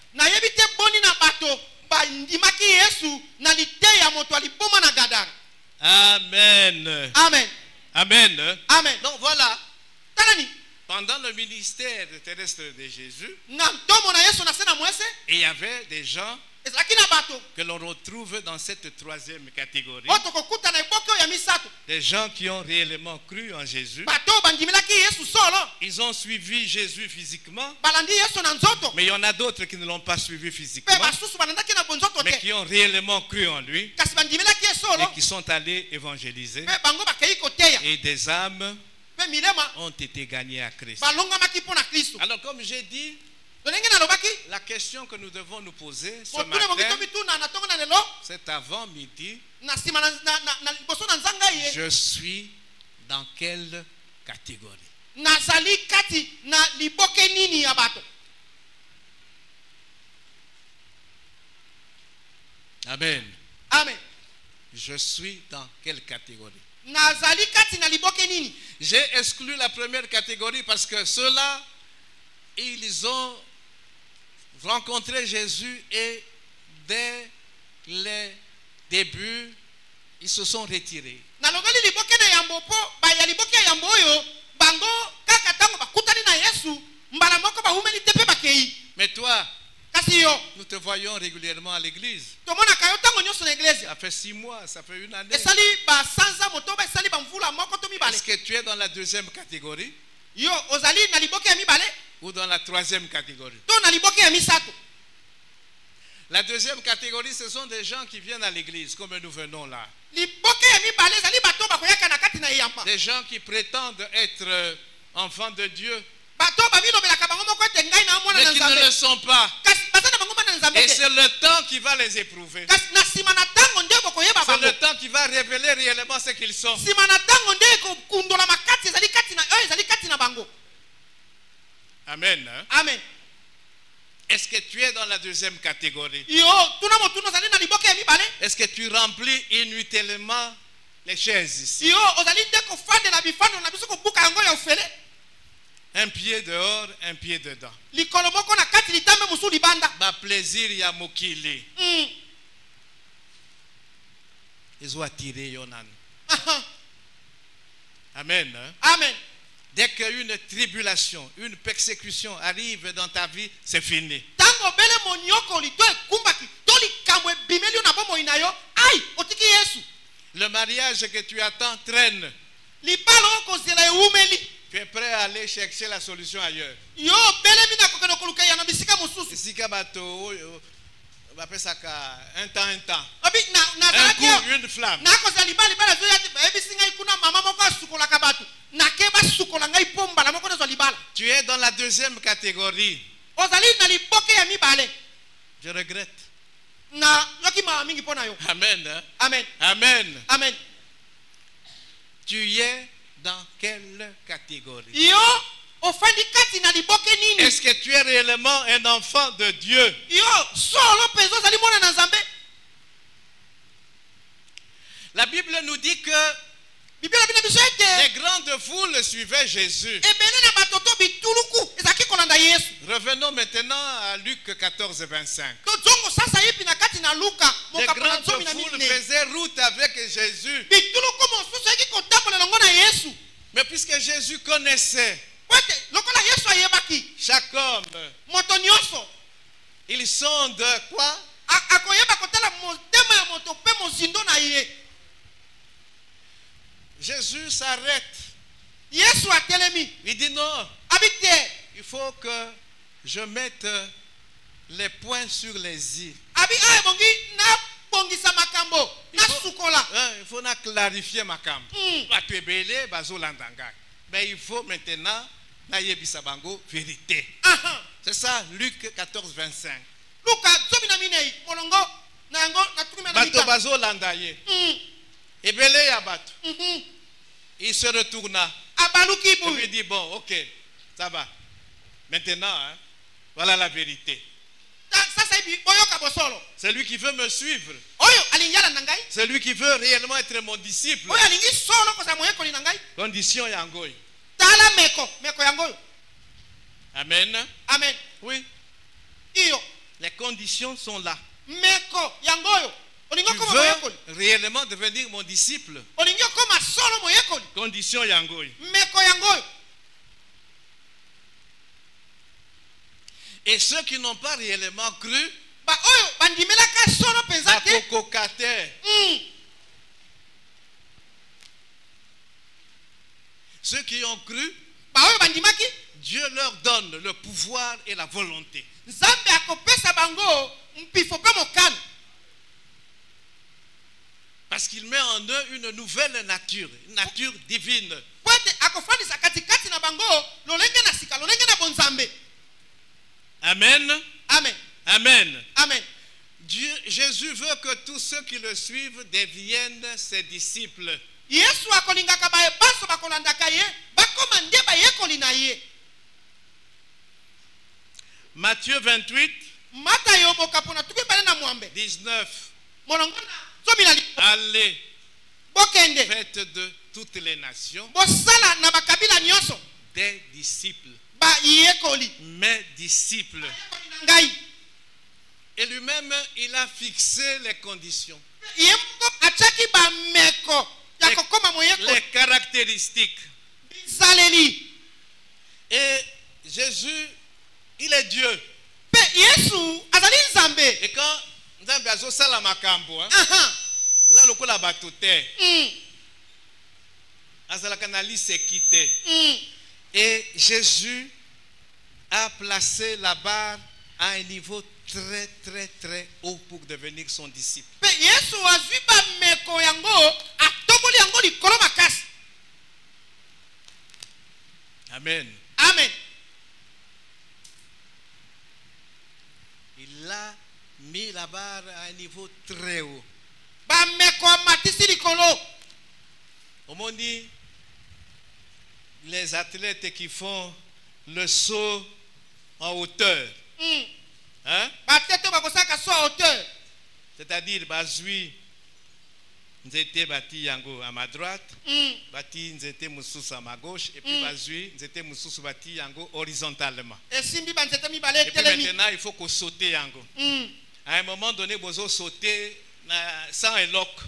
Amen. Amen. Amen. Amen. Donc voilà. Pendant le ministère terrestre de Jésus, il y avait des gens que l'on retrouve dans cette troisième catégorie. Des gens qui ont réellement cru en Jésus. Ils ont suivi Jésus physiquement. Mais il y en a d'autres qui ne l'ont pas suivi physiquement, mais qui ont réellement cru en lui et qui sont allés évangéliser. Et des âmes ont été gagnées à Christ. Alors comme j'ai dit, la question que nous devons nous poser ce matin, c'est avant midi, je suis dans quelle catégorie? Amen. Amen. Je suis dans quelle catégorie? J'ai exclu la première catégorie parce que ceux-là, ils ont rencontré Jésus et dès les débuts, ils se sont retirés. Mais toi, nous te voyons régulièrement à l'église. Ça fait 6 mois, ça fait 1 année. Est-ce que tu es dans la deuxième catégorie? Ou dans la troisième catégorie. La deuxième catégorie, ce sont des gens qui viennent à l'église, comme nous venons là. Des gens qui prétendent être enfants de Dieu, mais qui ne le sont pas. Et c'est le temps qui va les éprouver. C'est le temps qui va révéler réellement ce qu'ils sont. Amen. Hein? Amen. Est-ce que tu es dans la deuxième catégorie? Est-ce que tu remplis inutilement les chaises ici? Un pied dehors, un pied dedans. Ma plaisir ya mokili. Ils ont attiré Yonan. Amen. Hein? Amen. Dès qu'une tribulation, une persécution arrive dans ta vie, c'est fini. Le mariage que tu attends traîne. Tu es prêt à aller chercher la solution ailleurs. Un temps. Un coup, une flamme. Tu es dans la deuxième catégorie. Je regrette. Amen. Hein? Amen. Amen. Amen. Tu es dans quelle catégorie? Est-ce que tu es réellement un enfant de Dieu? La Bible nous dit que les grandes foules suivaient Jésus. Revenons maintenant à Luc 14, 25. Les grandes foules faisaient route avec Jésus. Mais puisque Jésus connaissait chaque homme, ils sont de quoi? Jésus s'arrête. Il dit non. Il faut que je mette les points sur les i. Il faut clarifier ma camp. Mais il faut maintenant vérité. C'est ça, Luc 14, 25. Il se retourna. Il dit bon, ok, ça va. Maintenant, hein, voilà la vérité. C'est lui qui veut me suivre. C'est lui qui veut réellement être mon disciple. Condition yangoy. Amen. Amen. Oui. Les conditions sont là. Tu veux réellement devenir mon disciple. Condition yangoy. Et ceux qui n'ont pas réellement cru, ceux qui ont cru, Dieu leur donne le pouvoir et la volonté. Parce qu'il met en eux une nouvelle nature, une nature divine. Amen. Amen. Amen. Amen. Jésus veut que tous ceux qui le suivent deviennent ses disciples. Matthieu 28, 19. Allez, faites de toutes les nations des disciples. Mes disciples. Et lui-même, il a fixé les conditions. Les caractéristiques. Et Jésus, il est Dieu. Et quand Nzambe azosala makambo, za lokola bato te. Azala kanali se quitter. Et Jésus a placé la barre à un niveau très très très haut pour devenir son disciple. Amen. Amen. Il a mis la barre à un niveau très haut. On dit les athlètes qui font le saut en hauteur. Hein? C'est-à-dire, Bazui, nous étions bâtis à ma droite, bâtis nous étions moussous à ma gauche, et puis Bazui, nous étions moussous bâtis horizontalement. Et puis maintenant, il faut qu'on saute. À un moment donné, vous allez sauter sans éloque.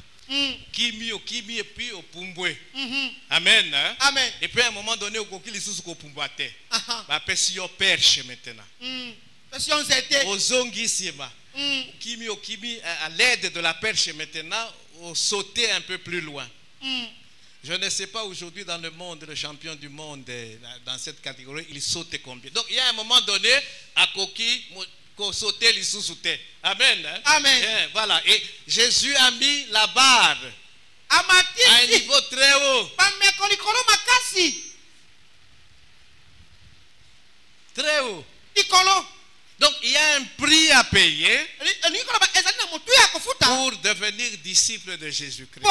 Kimi et puis au Pumbwe. Amen. Hein? Amen. Et puis à un moment donné, au coquille sous au Pumbate. Bah pesio perche maintenant. Au zongi sima. Kimi à l'aide de la perche maintenant, au sauter un peu plus loin. Je ne sais pas aujourd'hui dans le monde, le champion du monde dans cette catégorie, il saute combien. Donc il y a un moment donné, à coquille sauter les sous-sautés. Amen. Hein? Amen. Yeah, voilà. Et Jésus a mis la barre à un niveau très haut. Très haut. Donc il y a un prix à payer pour devenir disciple de Jésus-Christ.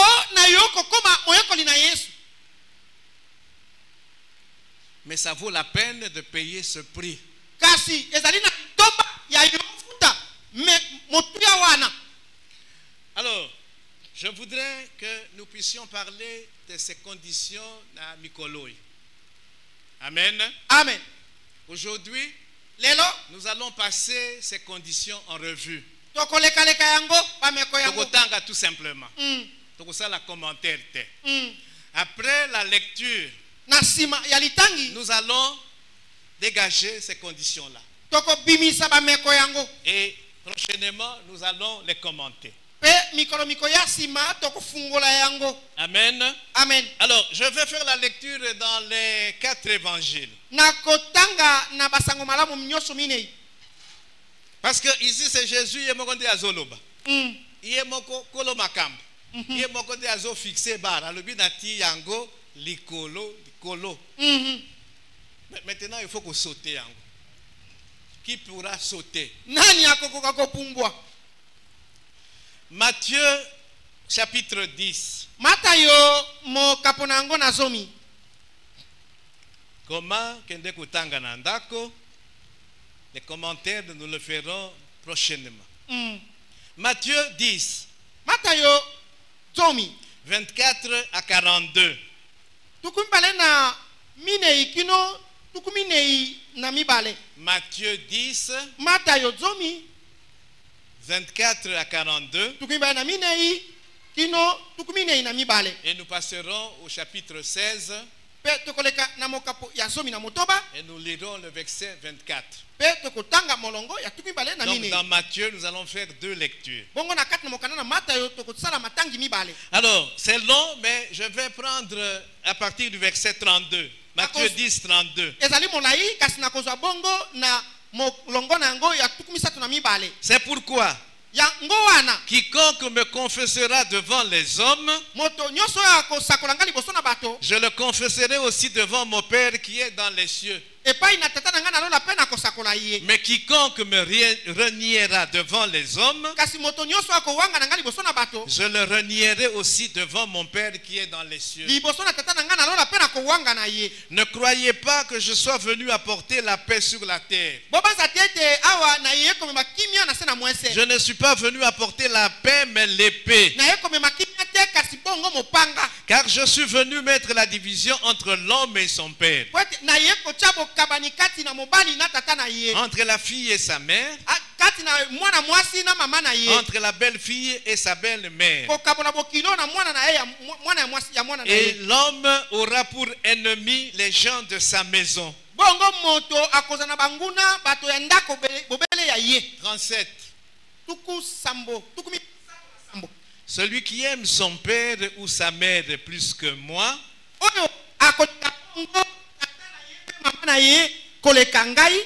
Mais ça vaut la peine de payer ce prix. Alors, je voudrais que nous puissions parler de ces conditions à Mikoloi. Amen. Amen. Aujourd'hui, nous allons passer ces conditions en revue. Tokotanga tout simplement. Tokosa la commentaire. Après la lecture, nous allons dégager ces conditions-là. Et prochainement, nous allons les commenter. Amen. Amen. Alors, je vais faire la lecture dans les 4 évangiles. Parce que ici, c'est Jésus, il est moko de azoloba. Il est moko kolomakam. Il est moko de azo fixé bar. Alobi nati yango likolo. Maintenant, il faut qu'on saute yango. Qui pourra sauter? Matthieu chapitre 10. Comment kende kutanga nandako? Les commentaires nous le ferons prochainement. Matthieu 10. 24 à 42. Matthieu 10. 24 à 42. Et nous passerons au chapitre 16. Et nous lirons le verset 24. Donc dans Matthieu, nous allons faire 2 lectures. Alors, c'est long, mais je vais prendre à partir du verset 32. Matthieu 10, 32. C'est pourquoi quiconque me confessera devant les hommes, je le confesserai aussi devant mon Père qui est dans les cieux. Mais quiconque me reniera devant les hommes, je le renierai aussi devant mon Père qui est dans les cieux. Ne croyez pas que je sois venu apporter la paix sur la terre. Je ne suis pas venu apporter la paix mais l'épée. Car je suis venu mettre la division entre l'homme et son père, entre la fille et sa mère, entre la belle-fille et sa belle-mère. Et l'homme aura pour ennemi les gens de sa maison. 37. Celui qui aime son père ou sa mère plus que moi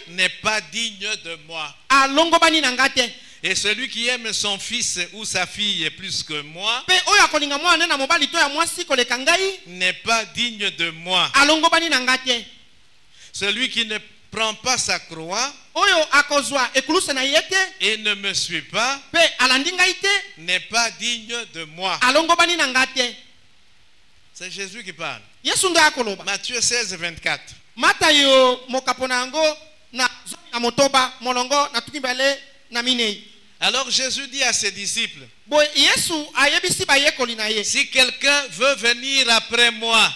n'est pas digne de moi. Et celui qui aime son fils ou sa fille plus que moi n'est pas digne de moi. Celui qui ne prend pas sa croix et ne me suit pas n'est pas digne de moi. C'est Jésus qui parle. Matthieu 16, 24. Alors Jésus dit à ses disciples, si quelqu'un veut venir après moi,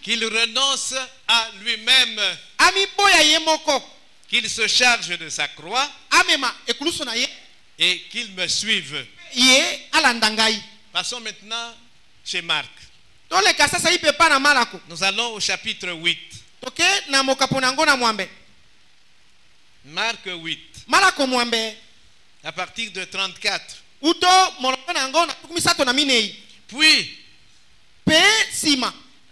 qu'il renonce à lui-même, qu'il se charge de sa croix et qu'il me suive. Passons maintenant chez Marc. Nous allons au chapitre 8. Marc 8. À partir de 34. Puis,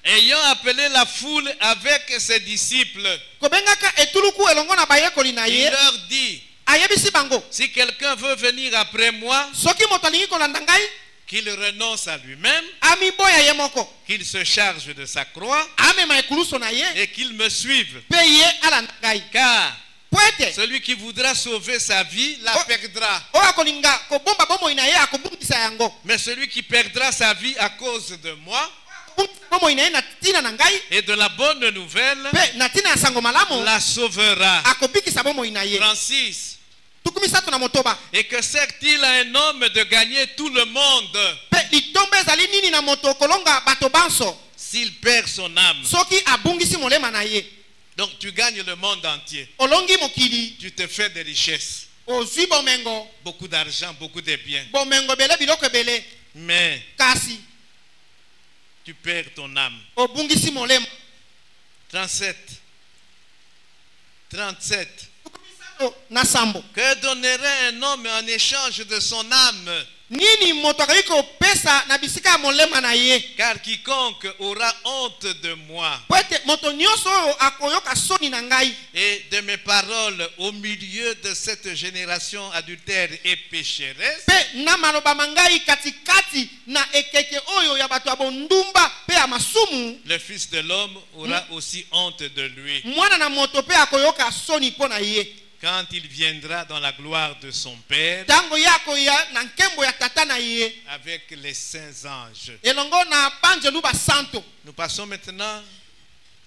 ayant appelé la foule avec ses disciples, il leur dit, si quelqu'un veut venir après moi, qu'il renonce à lui-même, qu'il se charge de sa croix et qu'il me suive. Car celui qui voudra sauver sa vie la perdra. Mais celui qui perdra sa vie à cause de moi et de la bonne nouvelle la sauvera. 36. Et que sert-il à un homme de gagner tout le monde s'il perd son âme? Donc tu gagnes le monde entier. Tu te fais des richesses. Beaucoup d'argent, beaucoup de biens. Mais tu perds ton âme. 37. 37. Que donnerait un homme en échange de son âme? Car quiconque aura honte de moi et de mes paroles au milieu de cette génération adultère et pécheresse, le Fils de l'homme aura aussi honte de lui quand il viendra dans la gloire de son Père avec les saints anges. Nous passons maintenant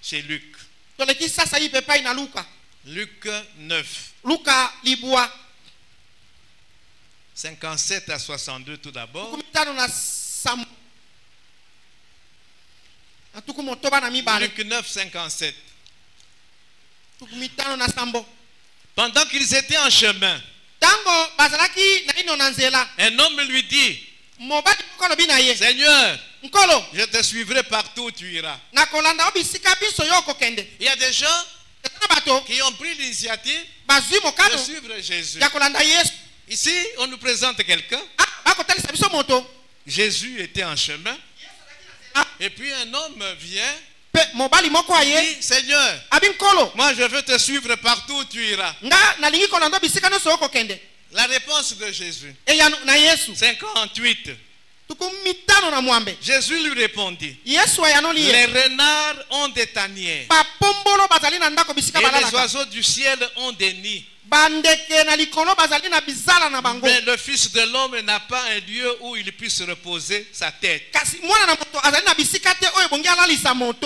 chez Luc. Luc 9. 57 à 62 tout d'abord. Luc 9, 57. Pendant qu'ils étaient en chemin, un homme lui dit, Seigneur, je te suivrai partout où tu iras. Il y a des gens qui ont pris l'initiative de suivre Jésus. Ici, on nous présente quelqu'un. Jésus était en chemin. Et puis un homme vient. Dit, Seigneur, moi je veux te suivre partout où tu iras. La réponse de Jésus. 58. Jésus lui répondit, les renards ont des tanières et les oiseaux du ciel ont des nids, mais le Fils de l'homme n'a pas un lieu où il puisse reposer sa tête.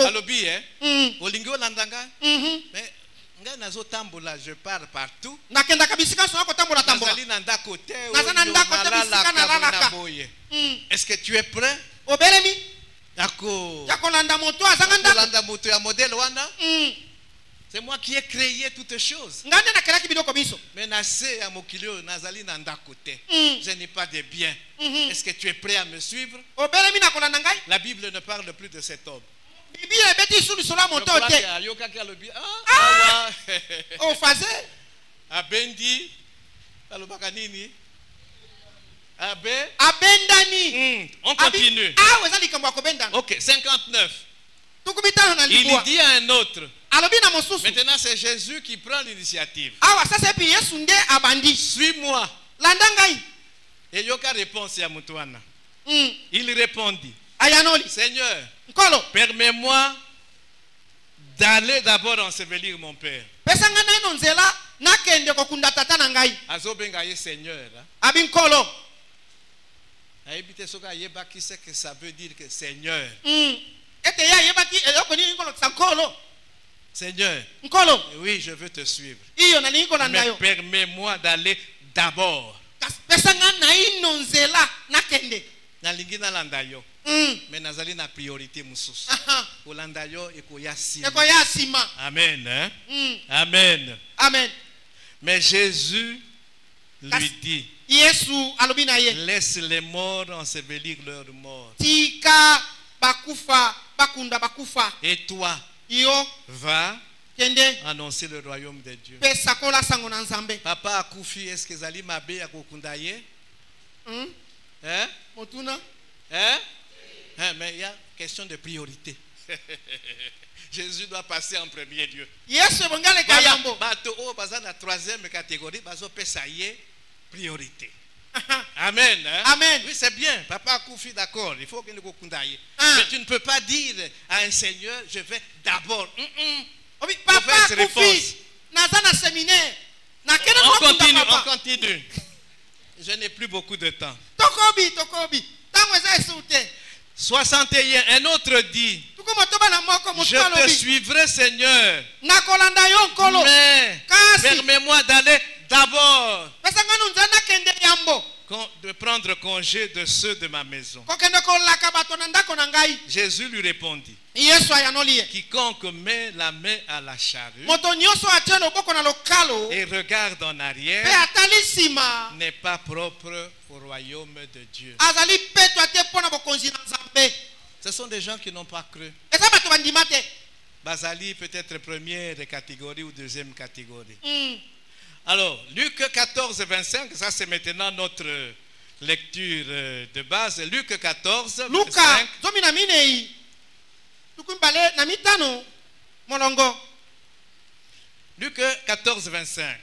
Alobi, olingi olandanga, mais je pars partout. Est-ce que tu es prêt? C'est moi qui ai créé toutes choses. Mais je n'ai pas de biens. Est-ce que tu es prêt à me suivre? La Bible ne parle plus de cet homme. Abendi, Abendani. On continue. Ok, 59. Il dit à un autre, Maintenant, c'est Jésus qui prend l'initiative. Suis-moi. Et Yoka répond à Moutouana. Il répondit, Seigneur, permets-moi d'aller d'abord ensevelir mon père. Azobengaye Seigneur. Aïbite soka yeba qui c'est que ça veut dire que Seigneur. Seigneur. Oui, je veux te suivre. Mais permets-moi d'aller d'abord. Nalingi na landayo. Mais nazali na priorité mususu. Olandayo ekoya sima. Amen. Hein? Amen. Amen. Mais Jésus lui dit, laisse les morts ensevelir leurs morts. Et toi, va annoncer le royaume de Dieu. Papa Akoufi, est-ce que Zali Mabe Akokundaye? Hein? Hein? Mais il y a question de priorité. Jésus doit passer en premier lieu. La troisième catégorie, priorité. Amen. Hein? Amen. Oui, c'est bien. Papa Koufi, d'accord. Il faut que nous kundaye. Mais tu ne peux pas dire à un Seigneur, je vais d'abord. Papa Koufi, séminaire. On continue. Je n'ai plus beaucoup de temps. Tokobi. 61. Un autre dit, je te suivrai, Seigneur. Mais permets-moi d'aller d'abord de prendre congé de ceux de ma maison. Jésus lui répondit, quiconque met la main à la charrue et regarde en arrière n'est pas propre au royaume de Dieu. Ce sont des gens qui n'ont pas cru. Bazali peut-être première catégorie ou deuxième catégorie. Alors, Luc 14, 25, ça c'est maintenant notre lecture de base. Luc 14, 25. Luc 14, 25.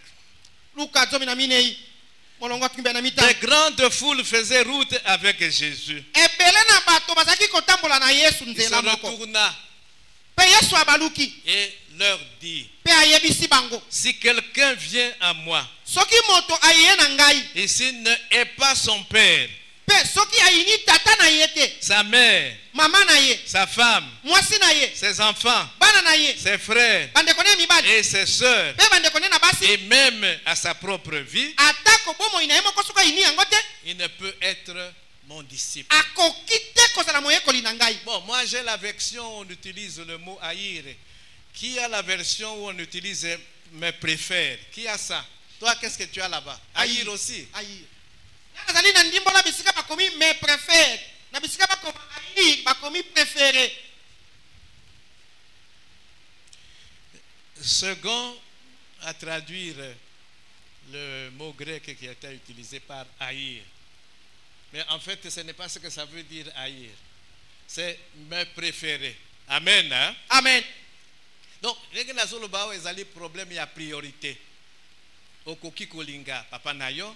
De grandes foules faisaient route avec Jésus. Il se retourna et leur dit, si quelqu'un vient à moi et s'il n'est pas son père, sa mère, sa femme, ses enfants, ses frères et ses sœurs, et même à sa propre vie, il ne peut être mon disciple. Bon, moi j'ai la version où on utilise le mot haïr. Qui a la version où on utilise me préfère? Qui a ça? Toi, qu'est-ce que tu as là-bas? Haïr aussi. Second, à traduire le mot grec qui a été utilisé par haïr. Mais en fait, ce n'est pas ce que ça veut dire haïr. C'est me préférer. Amen. Hein? Amen. Donc, les gens qui ont problème, il y a priorité. Okoki kolinga, papa nayo,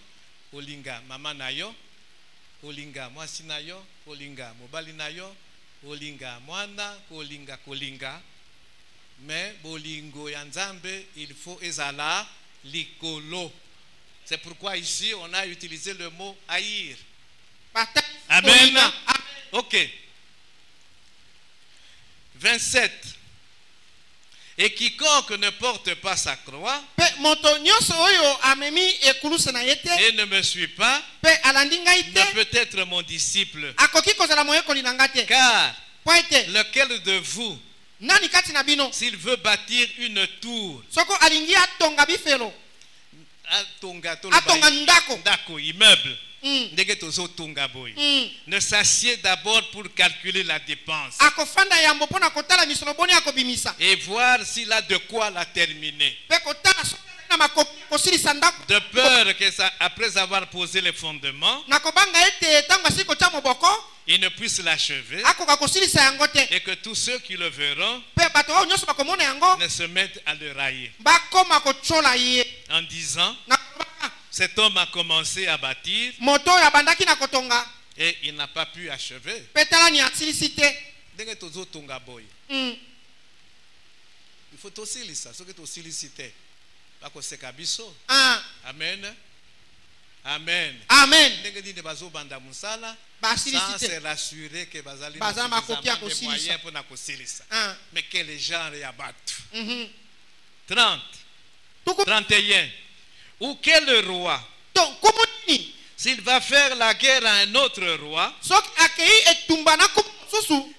olinga, mama nayo, olinga, mwasi nayo, olinga, mobali nayo, olinga, mwana, kolinga. Mais bolingo yanzambe, il faut ezala likolo. C'est pourquoi ici, on a utilisé le mot haïr. Amen. Ok. 27. Et quiconque ne porte pas sa croix et ne me suit pas ne peut être mon disciple. Car lequel de vous, s'il veut bâtir une tour, immeuble, ne s'assied d'abord pour calculer la dépense et voir s'il a de quoi la terminer, de peur que ça, après avoir posé les fondements, il ne puisse l'achever et que tous ceux qui le verront ne se mettent à le railler en disant cet homme a commencé à bâtir et il n'a pas pu achever. Il faut aussi ça, ce que tu sollicité. Amen. Amen. Amen. Sans se rassurer que les moyens pour mais que les gens les abattent. 30. 31. Ou quel roi, s'il va faire la guerre à un autre roi,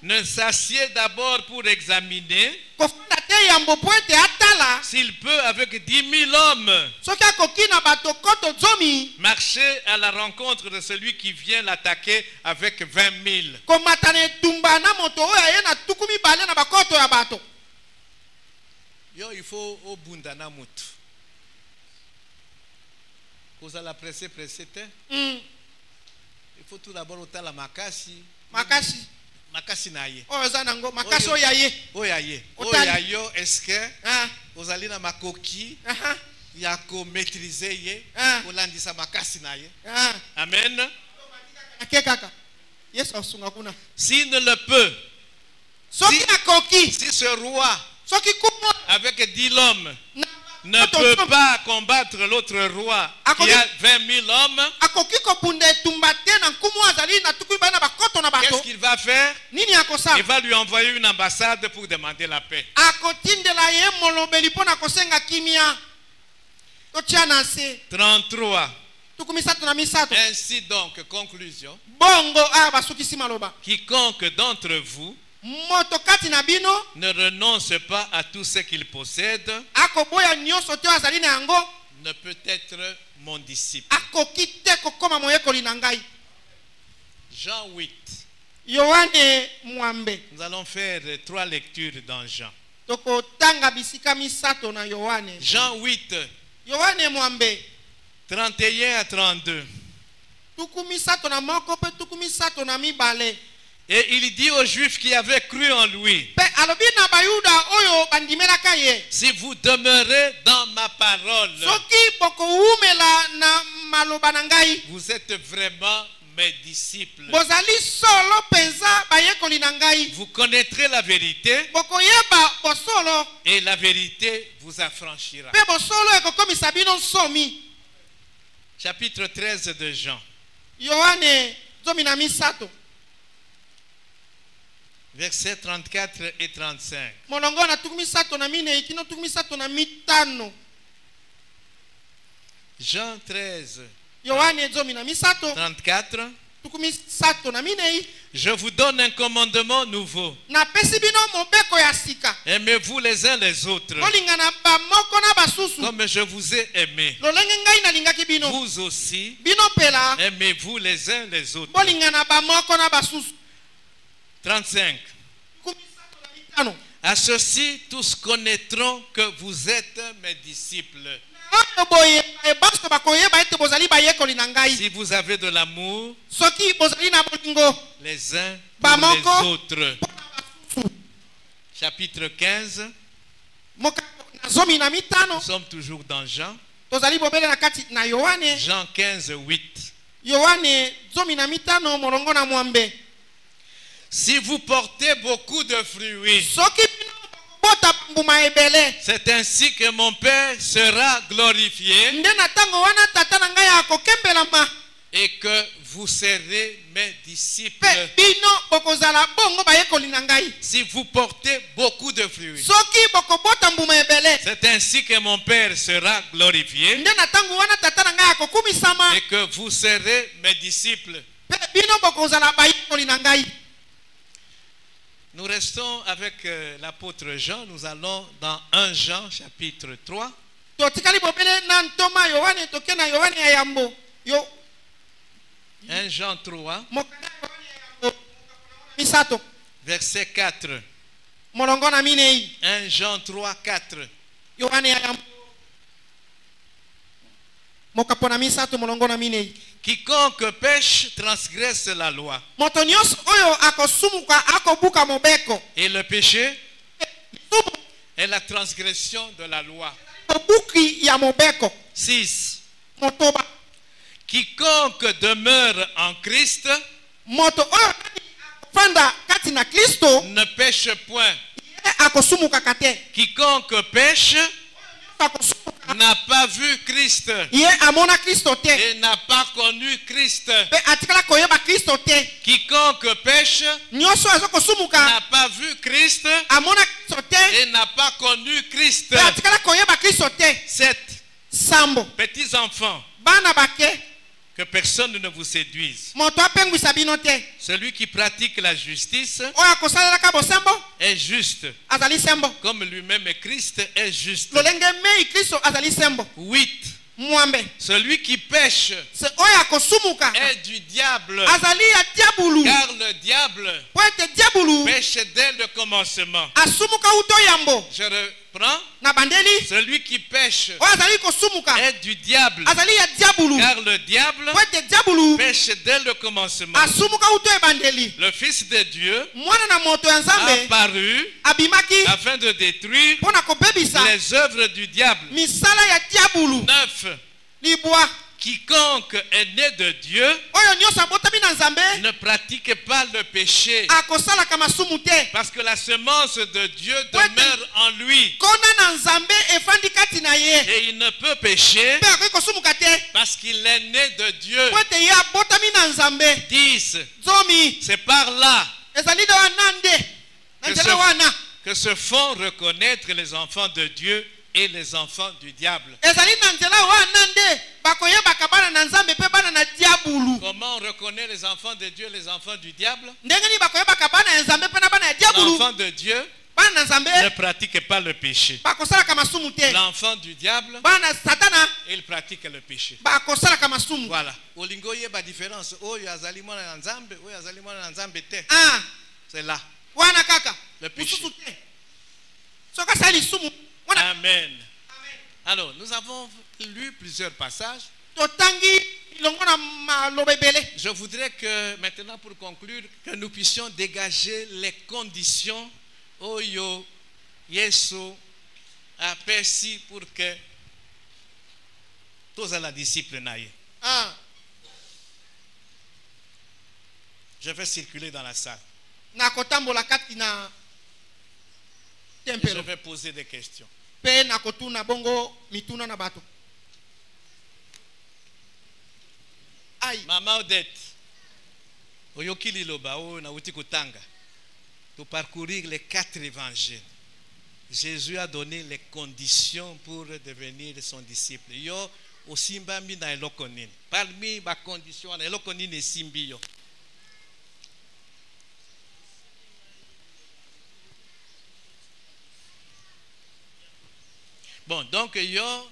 ne s'assied d'abord pour examiner s'il peut avec 10 000 hommes marcher à la rencontre de celui qui vient l'attaquer avec 20 000. Yo, il faut au bundana mutu. Vous allez presser. Il faut tout d'abord au la makasi. Makasi naye. Oyaye. Oyayo est-ce que vous allez na makoki yako maîtriser ye olandisa makasi naye. Amen. S'il ne le peut, si ce roi avec 10 hommes ne peut pas combattre l'autre roi qui a 20 000 hommes, qu'est-ce qu'il va faire? Il va lui envoyer une ambassade pour demander la paix. 33. Ainsi donc, conclusion. Quiconque d'entre vous ne renonce pas à tout ce qu'il possède ne peut être mon disciple. Jean 8. Nous allons faire 3 lectures dans Jean. Jean 8. 31 à 32. Et il dit aux Juifs qui avaient cru en lui, si vous demeurez dans ma parole, vous êtes vraiment mes disciples. Vous connaîtrez la vérité et la vérité vous affranchira. Chapitre 13 de Jean. Versets 34 et 35. Jean 13. 34. Je vous donne un commandement nouveau. Aimez-vous les uns les autres comme je vous ai aimé. Vous aussi, aimez-vous les uns les autres. 35. À ceci, tous connaîtront que vous êtes mes disciples. Si vous avez de l'amour les uns pour les autres. Chapitre 15. Nous sommes toujours dans Jean. Jean 15, 8. Si vous portez beaucoup de fruits, c'est ainsi que mon Père sera glorifié et que vous serez mes disciples. Si vous portez beaucoup de fruits, c'est ainsi que mon Père sera glorifié et que vous serez mes disciples. Nous restons avec l'apôtre Jean. Nous allons dans 1 Jean chapitre 3. 1 Jean 3. Verset 4. 1 Jean 3, 4. Quiconque pêche transgresse la loi. Et le péché est la transgression de la loi. 6. Quiconque demeure en Christ ne pêche point. Quiconque pêche n'a pas vu Christ et n'a pas connu Christ. Quiconque pêche n'a pas vu Christ et n'a pas connu Christ. 7. Petits enfants, que personne ne vous séduise. Celui qui pratique la justice est juste, comme lui-même Christ est juste. 8. Celui qui pêche est du diable, car le diable pêche dès le commencement. Je reprends. Celui qui pêche est du diable, car le diable pêche dès le commencement. Le Fils de Dieu a apparu afin de détruire les œuvres du diable. 9. Quiconque est né de Dieu ne pratique pas le péché, parce que la semence de Dieu demeure en lui et il ne peut pécher parce qu'il est né de Dieu. 10. C'est par là que se font reconnaître les enfants de Dieu et les enfants du diable. Comment on reconnaît les enfants de Dieu et les enfants du diable? L'enfant de Dieu ne pratique pas le péché. L'enfant du diable, il pratique le péché. Voilà. C'est là. Le péché. Amen. Alors, nous avons lu plusieurs passages. Je voudrais que maintenant, pour conclure, que nous puissions dégager les conditions où Yesu a perçu pour que tous la disciple n'aillent. Je vais circuler dans la salle. Et je vais poser des questions. Maman Odette, oyokili loba o na uti kutanga. Pour parcourir les 4 évangiles, Jésus a donné les conditions pour devenir son disciple. Yo osimba mi na elokonini. Parmi ba conditions na elokonini simbi yo. Bon, donc yo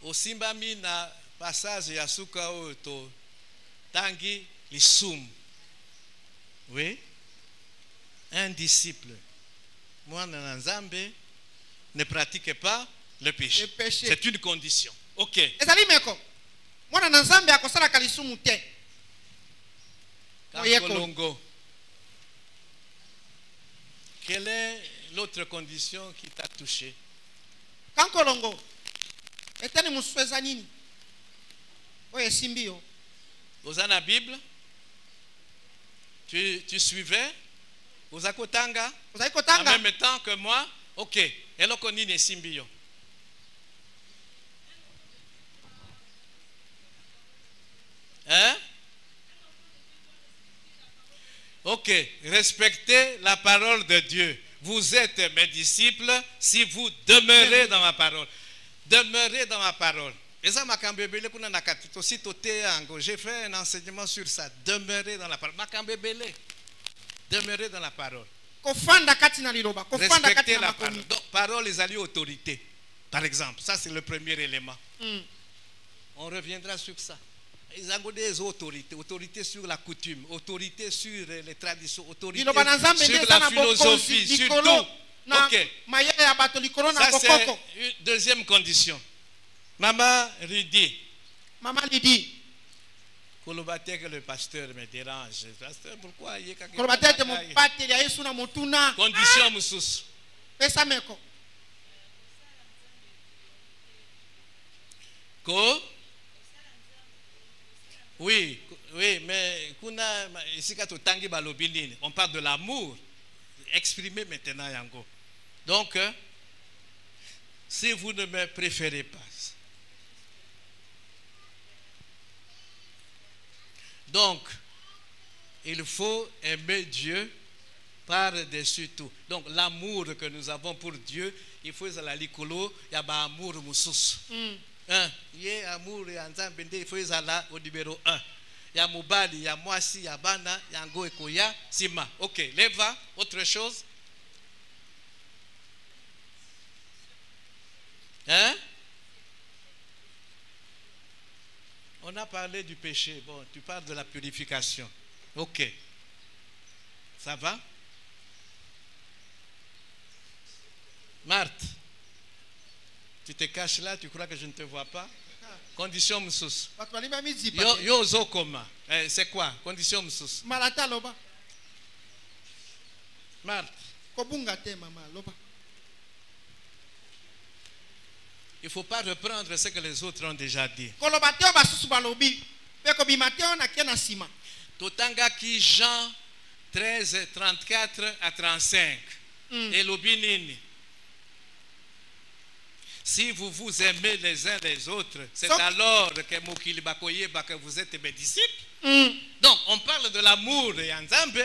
osimba mi na passage ya suka o to tangi lisum. Oui. Un disciple, moi Nzambe, ne pratique pas le péché. C'est une condition. Ok. Kankolongo. Quelle est l'autre condition qui t'a touché? Kankolongo. Etani musweza nini? Oye simbio. Dans la Bible, tu suivais Uzakotanga en même temps que moi. Ok. Elokonini simbio. Hein? Ok. Respectez la parole de Dieu. Vous êtes mes disciples si vous demeurez dans ma parole. Demeurez dans ma parole. J'ai fait un enseignement sur ça. Demeurer dans la parole. Demeurer dans la parole. Respecter la parole. Donc, parole, les alliés autorité. Par exemple, ça c'est le premier élément. On reviendra sur ça. Ils ont des autorités. Autorité sur la coutume. Autorité sur les traditions. Autorité sur la philosophie. Sur tout. Ok. Ça c'est une deuxième condition. Maman Lydie. que le pasteur me dérange. Pasteur, pourquoi il y a condition mususu. Oui, mais on parle de l'amour. Exprimez maintenant yango. Donc, si vous ne me préférez pas, donc, il faut aimer Dieu par-dessus tout. Donc, l'amour que nous avons pour Dieu, il faut la likolo, il y a amour mususu. Il y a amour et il faut la au numéro 1. Il y a Mobali, il y a Mwasi, il y a Bana, il y a Ngo Ekoya, Sima. Ok, Leva, autre chose. Hein? On a parlé du péché. Bon, tu parles de la purification. Ok. Ça va? Marthe, tu te caches là, tu crois que je ne te vois pas? Condition moussous. Yo zokoma. C'est quoi? Condition moussous. Malata loba. Marthe. Kobunga te mama loba. Il ne faut pas reprendre ce que les autres ont déjà dit. Totanga qui Jean 13, 34 à 35. Et l'obinini. Si vous vous aimez les uns les autres, c'est alors que vous êtes mes disciples. Donc, on parle de l'amour de Yanzambe,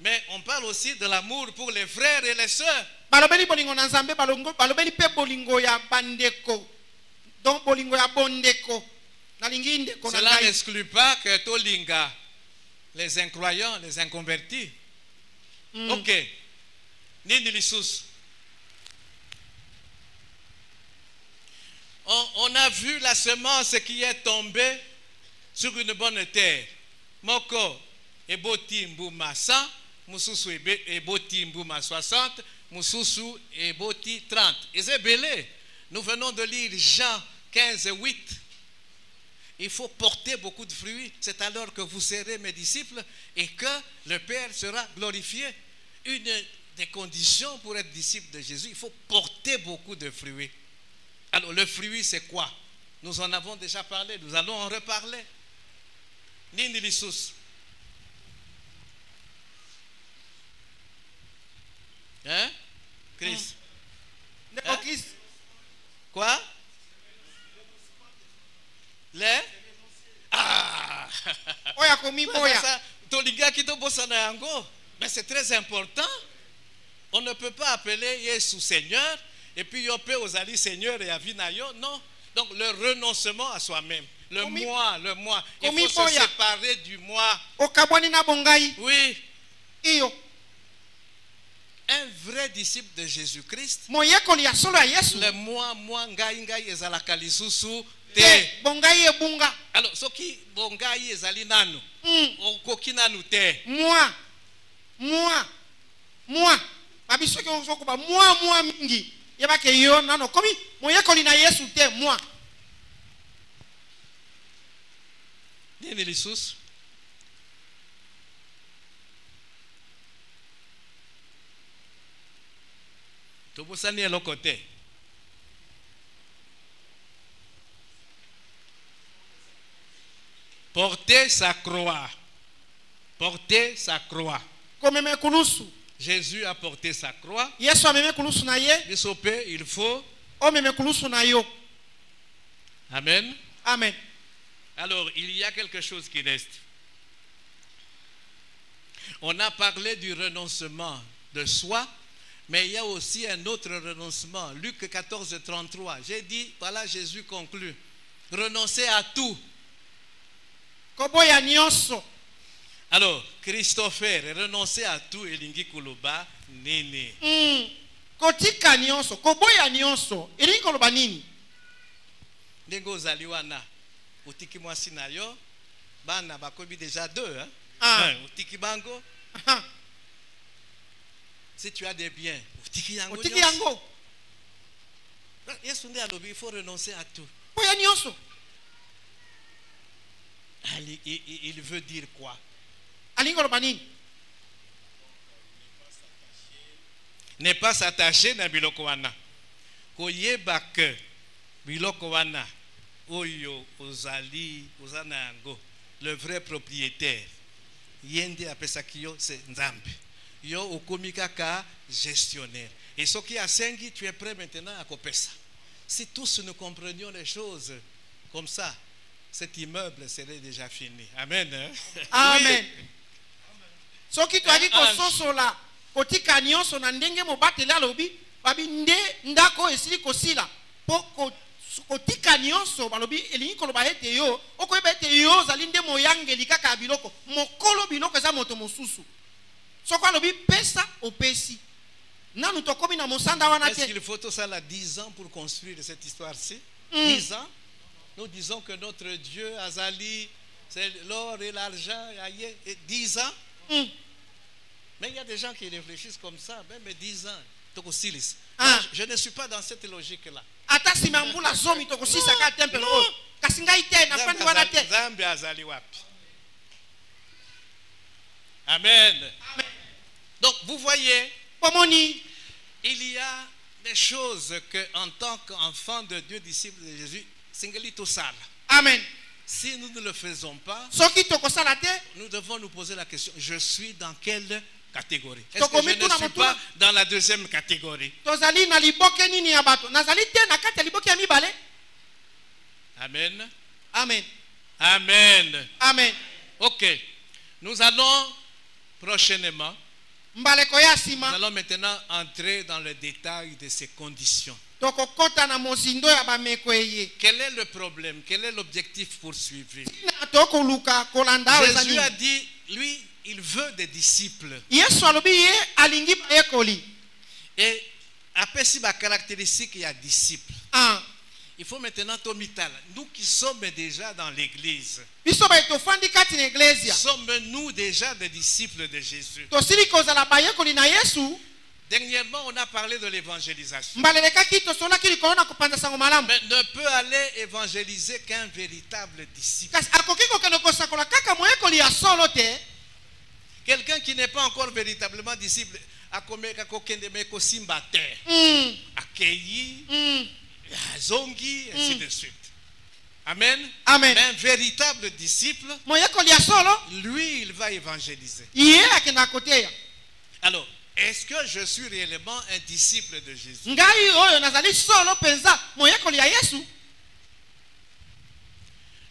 mais on parle aussi de l'amour pour les frères et les sœurs. Balobeli bolingo na Nzambe, balobeli pe bolingo ya bandeko. Donc bolingo ya bondeko. Nalingi ndeko na ngai. Cela n'exclut pas que tolinga les incroyants, les inconvertis. Ok. Nini lisusu. On a vu la semence qui est tombée sur une bonne terre. Moko eboti mbuma 100, mususu eboti mbuma 60, mususu eboti 30. Et c'est belé. Nous venons de lire Jean 15, 8. Il faut porter beaucoup de fruits. C'est alors que vous serez mes disciples et que le Père sera glorifié. Une des conditions pour être disciple de Jésus, il faut porter beaucoup de fruits. Alors, le fruit, c'est quoi? Nous en avons déjà parlé, nous allons en reparler. Nini lisusu. Hein? Chris? Hein? Quoi? Les? Ah! Mais c'est très important. On ne peut pas appeler Jésus Seigneur et puis Yopé Ozali Seigneur et Avinayo. Non. Donc le renoncement à soi-même. Le moi. Il faut se séparer du moi. Oui. Un vrai disciple de Jésus-Christ. Le moi, ngai, ezalaka lisusu te. Alors, ce qui bongai ezali nanu. Okoki nanu te. Moi. Babiso ki ozo ko ba moi mingi. Yebake yo nano komi moyekoli na Yesu te moi. Nini lisusu? Tobosani eloko te. Porter sa croix. Porter sa croix. Jésus a porté sa croix. Il faut. Amen. Amen. Alors, il y a quelque chose qui reste. On a parlé du renoncement de soi, mais il y a aussi un autre renoncement. Luc 14, 33. J'ai dit, voilà, Jésus conclut. Renoncer à tout. Alors, Christopher, renoncer à tout elingi koloba nini. Kotika nyonso, koboya nyonso, elingi koloba nini? Ndenge ozali wana, utiki mwasi na yo, bana bakobi déjà 2, hein? Utiki bango. Si tu as des biens, utiki yango. Utiki yango. Yesu nde alobi, il faut renoncer à tout. Boya nyonso. Il veut dire quoi? Ne pas s'attacher na biloko wana. Koyeba ke biloko wana oyo ozali ozanango le vrai propriétaire. Yende apesaki yo c'est Nzambe. Yo okomi kaka gestionnaire. Et ce qui a sengi, tu es prêt maintenant à kopesa. Si tous nous comprenions les choses comme ça, cet immeuble serait déjà fini. Amen. Hein? Amen. Ce qui tu as dit que sola kotika nyonso na ndenge mobatela lobi babi nde ndako esili kosila po kotika nyonso balobi elingi koloba ete yo okoyeba ete yo zali nde moyangeli kaka biloko mokolo biloko eza moto mosusu soko alobi pesa opesi nanu tokomi na mosanda wana te. Est-ce qu'il faut tout ça là 10 ans pour construire cette histoire-ci? 10 ans. Nous disons que notre Dieu Azali c'est l'or et l'argent, 10 ans. Mais il y a des gens qui réfléchissent comme ça, même 10 ans. Je ne suis pas dans cette logique-là. Amen. Donc vous voyez, il y a des choses que en tant qu'enfant de Dieu, disciple de Jésus, Amen. Si nous ne le faisons pas, nous devons nous poser la question, je suis dans quelle catégorie? Est-ce que je ne suis pas dans la deuxième catégorie? Amen. Amen. Amen. Amen. Ok. Nous allons prochainement, nous allons maintenant entrer dans le détail de ces conditions. Quel est le problème? Quel est l'objectif poursuivi? Jésus a dit, lui, il veut des disciples. Et après si ma caractéristique, il y a disciples. Il faut maintenant nous qui sommes déjà dans l'église, sommes-nous déjà des disciples de Jésus? Dernièrement, on a parlé de l'évangélisation. Mais ne peut aller évangéliser qu'un véritable disciple. Quelqu'un qui n'est pas encore véritablement disciple, accueilli, zongi, ainsi de suite. Amen. Amen. Mais un véritable disciple, lui, il va évangéliser. Alors, est-ce que je suis réellement un disciple de Jésus?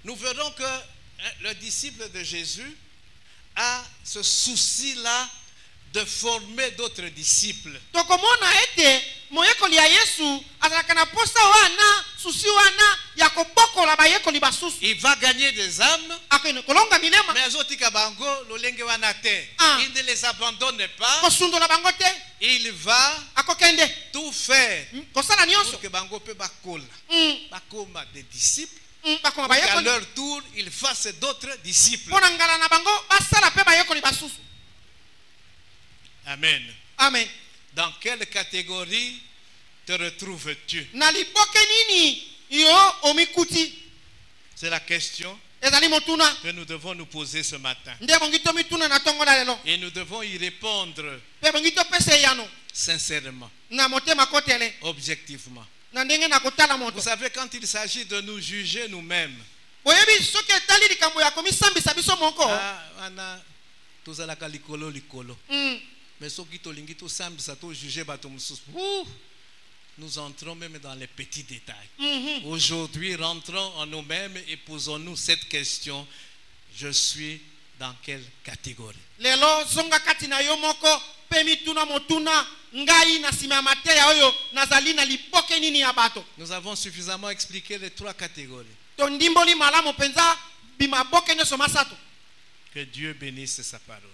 Nous verrons que le disciple de Jésus a ce souci-là de former d'autres disciples. Il va gagner des âmes, mais il ne les abandonne pas. Il va tout faire pour que Bango peut des disciples. À leur tour, ils fassent d'autres disciples. Amen. Amen. Dans quelle catégorie te retrouves-tu? C'est la question que nous devons nous poser ce matin. Et nous devons y répondre sincèrement, objectivement. Vous savez, quand il s'agit de nous juger nous-mêmes, mais ceux qui nous entrons même dans les petits détails. Aujourd'hui, rentrons en nous-mêmes et posons-nous cette question: je suis dans quelle catégorie? Nous avons suffisamment expliqué les 3 catégories. Que Dieu bénisse sa parole.